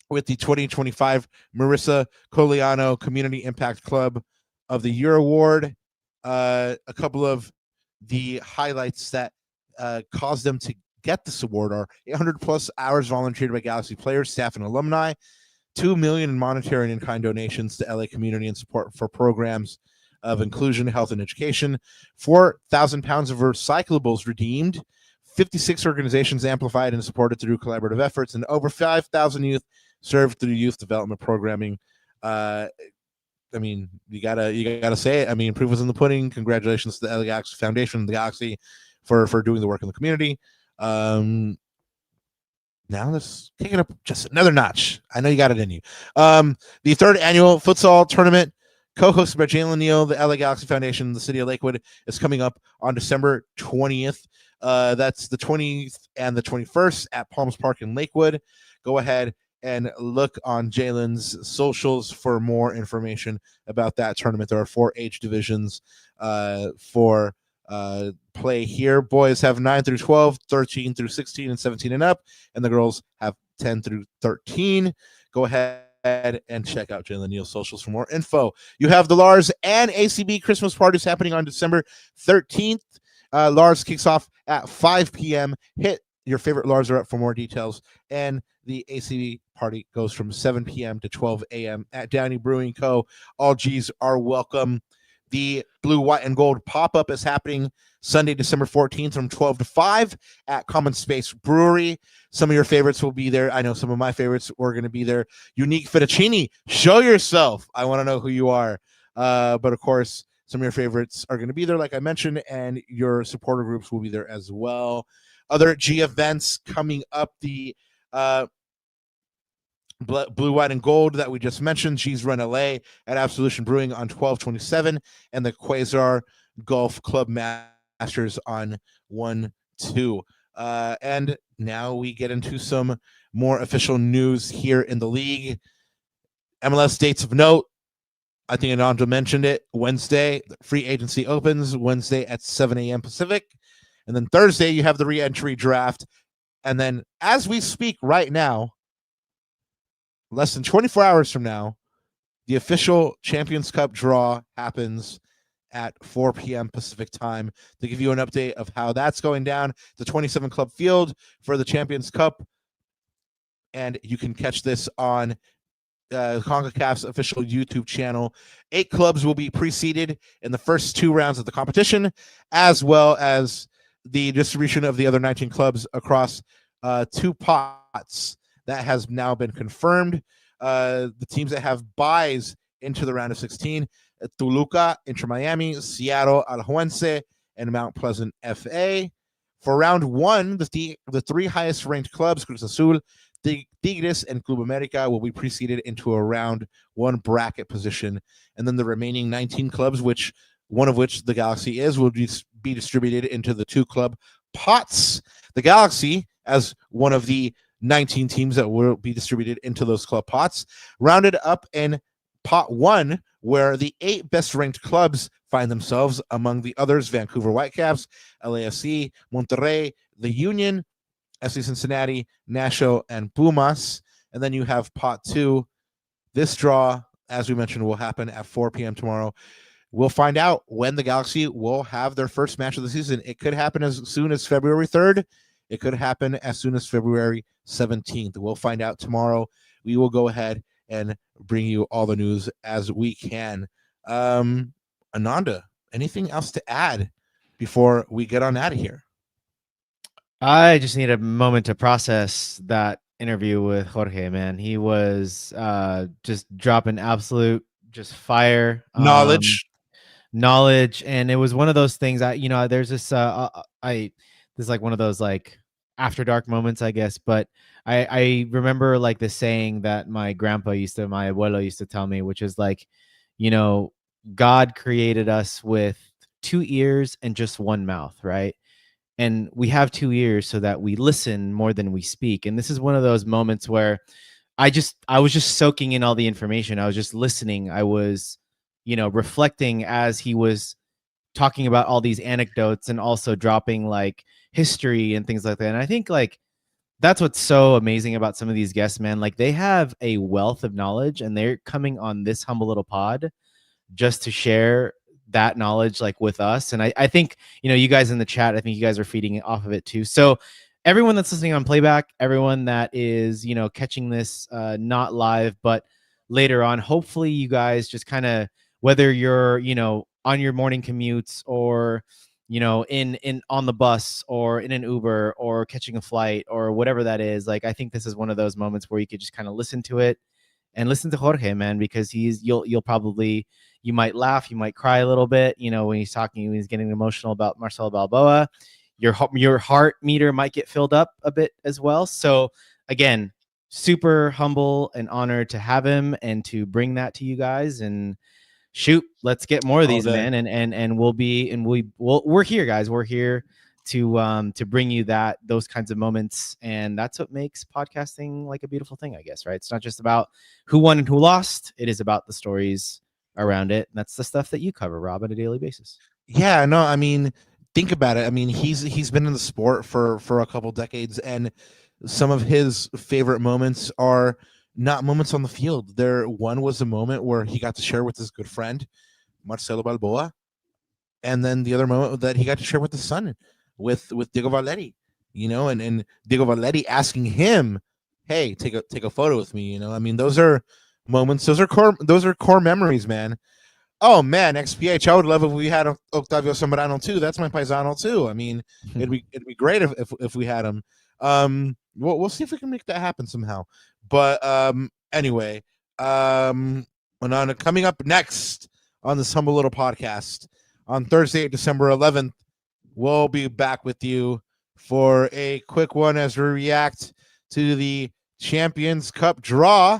with the 2025 Marissa Coliano Community Impact Club of the Year Award. A couple of the highlights that caused them to get this award are 800 plus hours volunteered by Galaxy players, staff, and alumni, $2 million in monetary and in-kind donations to LA community and support for programs of inclusion, health, and education, 4,000 pounds of recyclables redeemed, 56 organizations amplified and supported through collaborative efforts, and over 5,000 youth served through youth development programming. I mean, you gotta say it. I mean, proof was in the pudding. Congratulations to the LA Galaxy Foundation and the Galaxy for doing the work in the community. Now let's kick it up just another notch. I know you got it in you. The 3rd annual futsal tournament, co-hosted by Jalen Neal, the LA Galaxy Foundation, the city of Lakewood, is coming up on December 20th. That's the 20th and the 21st at Palms Park in Lakewood. Go ahead and look on Jalen's socials for more information about that tournament. There are 4 age divisions for play here. Boys have 9 through 12, 13 through 16, and 17 and up, and the girls have 10 through 13. Go ahead and check out Jalen Neal's socials for more info. You have the Lars and ACB Christmas parties happening on December 13th. Lars kicks off at 5 p.m. Hit your favorite Lars are up for more details. And the ACB party goes from 7 p.m. to 12 a.m. at Downey Brewing Co. All G's are welcome. The Blue, White, and Gold pop-up is happening Sunday, December 14th from 12 to 5 at Common Space Brewery. Some of your favorites will be there. I know some of my favorites were going to be there. Unique Fettuccine, show yourself. I want to know who you are. But, of course, some of your favorites are going to be there, like I mentioned, and your supporter groups will be there as well. Other G events coming up, the Blue, White, and Gold that we just mentioned, G's Run LA at Absolution Brewing on 12/27, and the Quasar Golf Club Masters on 1/2. And now we get into some more official news here in the league. MLS dates of note. I think Ananda mentioned it. Wednesday, free agency opens Wednesday at 7 a.m. Pacific. And then Thursday, you have the re-entry draft. And then as we speak right now, less than 24 hours from now, the official Champions Cup draw happens at 4 p.m. Pacific time. To give you an update of how that's going down, the 27 club field for the Champions Cup. And you can catch this on CONCACAF's official YouTube channel. 8 clubs will be preceded in the first 2 rounds of the competition, as well as the distribution of the other 19 clubs across 2 pots. That has now been confirmed. The teams that have buys into the round of 16, Toluca, Inter Miami, Seattle, Alajuelense, and Mount Pleasant FA. For round 1, the 3 highest ranked clubs, Cruz Azul, Tigres, and Club America, will be preceded into a round 1 bracket position. And then the remaining 19 clubs, one of which the Galaxy is, will be distributed into the 2 club pots. The Galaxy, as one of the 19 teams that will be distributed into those club pots, rounded up in pot 1, where the 8 best ranked clubs find themselves. Among the others, Vancouver Whitecaps, LAFC, Monterrey, the Union, FC Cincinnati, Nashville, and Pumas. And then you have pot 2. This draw, as we mentioned, will happen at 4 p.m. tomorrow. We'll find out when the Galaxy will have their first match of the season. It could happen as soon as February 3rd. It could happen as soon as February 17th. We'll find out tomorrow. We will go ahead and bring you all the news as we can. Ananda, anything else to add before we get on out of here? I just need a moment to process that interview with Jorge, man. He was just dropping absolute just fire. Knowledge. And it was one of those things that, there's this, there's like one of those like after dark moments, I guess. But I remember like the saying that my abuelo used to tell me, which is like, God created us with 2 ears and just 1 mouth, right? And we have 2 ears so that we listen more than we speak. And this is one of those moments where I was just soaking in all the information. I was just listening. I was, reflecting as he was talking about all these anecdotes and also dropping like history and things like that. And I think like that's what's so amazing about some of these guests, man. Like they have a wealth of knowledge and they're coming on this humble little pod just to share that knowledge like with us. And I think, you guys in the chat, I think you guys are feeding off of it too. So everyone that's listening on playback, everyone that is, catching this not live, but later on, hopefully you guys just kind of, whether you're, on your morning commutes or, in on the bus or in an Uber or catching a flight or whatever that is, like, I think this is one of those moments where you could just kind of listen to it and listen to Jorge, man, because you'll probably, you might laugh, you might cry a little bit, when he's talking, when he's getting emotional about Marcelo Balboa, your heart meter might get filled up a bit as well. So again, super humble and honored to have him and to bring that to you guys. And shoot, let's get more of these, man. And we're here, guys. We're here to bring you those kinds of moments. And that's what makes podcasting like a beautiful thing, I guess, right? It's not just about who won and who lost. It is about the stories around it. And that's the stuff that you cover, Rob, on a daily basis. Yeah, no, I mean, think about it. I mean, he's been in the sport for a couple decades, and some of his favorite moments are not moments on the field. One was a moment where he got to share with his good friend Marcelo Balboa and then the other moment that he got to share with the son, with Diego Valeri, and Diego Valeri asking him, "Hey, take a photo with me." I mean, those are moments. Those are core memories, man. Oh man, XPH. I would love if we had Octavio Zambrano too. That's my paisano too. I mean, it'd be great if we had him. We'll see if we can make that happen somehow. But anyway, coming up next on this humble little podcast on Thursday, December 11th, we'll be back with you for a quick one as we react to the Champions Cup draw.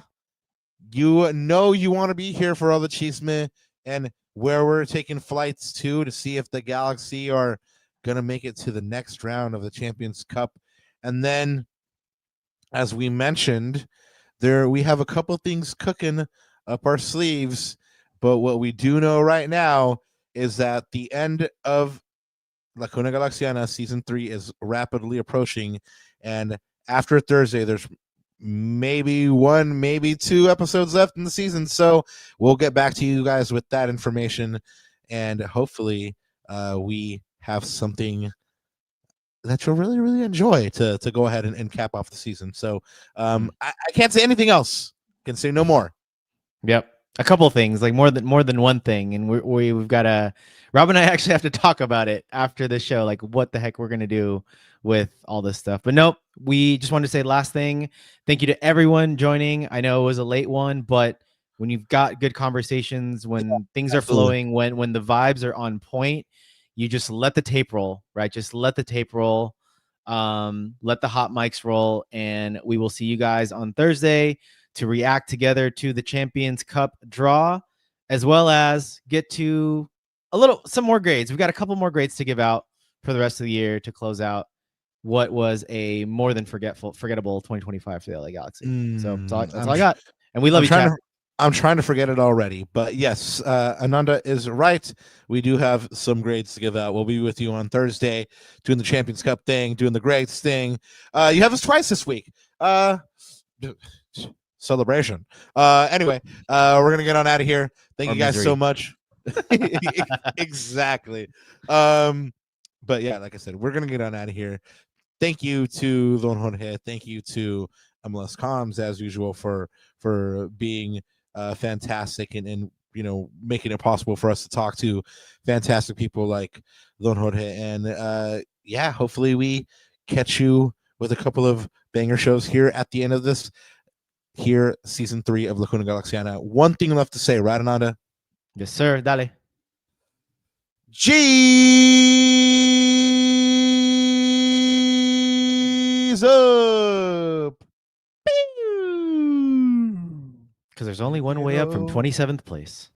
You know you want to be here for all the chisme and where we're taking flights to see if the Galaxy are going to make it to the next round of the Champions Cup. And then, as we mentioned, we have a couple things cooking up our sleeves. But what we do know right now is that the end of La Cuna Galaxiana Season 3 is rapidly approaching. And after Thursday, there's maybe 1, maybe 2 episodes left in the season. So we'll get back to you guys with that information. And hopefully we have something that you'll really, really enjoy to go ahead and cap off the season. So I can't say anything else. Can say no more. Yep. A couple things, like more than one thing, and we've got to. Rob and I actually have to talk about it after the show, like what the heck we're gonna do with all this stuff. But nope, we just wanted to say last thing. Thank you to everyone joining. I know it was a late one, but when you've got good conversations, when things are flowing, when the vibes are on point, you just let the tape roll, right? Just let the tape roll. Let the hot mics roll, and we will see you guys on Thursday to react together to the Champions Cup draw, as well as get to some more grades. We've got a couple more grades to give out for the rest of the year to close out what was a more than forgettable 2025 for the LA Galaxy. So that's all I got. And we love each other. I'm trying to forget it already, but yes, Ananda is right. We do have some grades to give out. We'll be with you on Thursday doing the Champions Cup thing, doing the grades thing. You have us twice this week. Celebration. Anyway, we're gonna get on out of here. Thank you guys so much. Exactly. But yeah, like I said, we're gonna get on out of here. Thank you to Don Jorge. Thank you to MLS Comms as usual for being fantastic and making it possible for us to talk to fantastic people like Don Jorge. And yeah, hopefully we catch you with a couple of banger shows here at the end of this season 3 of La Cuna Galaxiana. One thing left to say, right, Ananda? Yes, sir. Dale. G's up. Because there's only one way up from 27th place.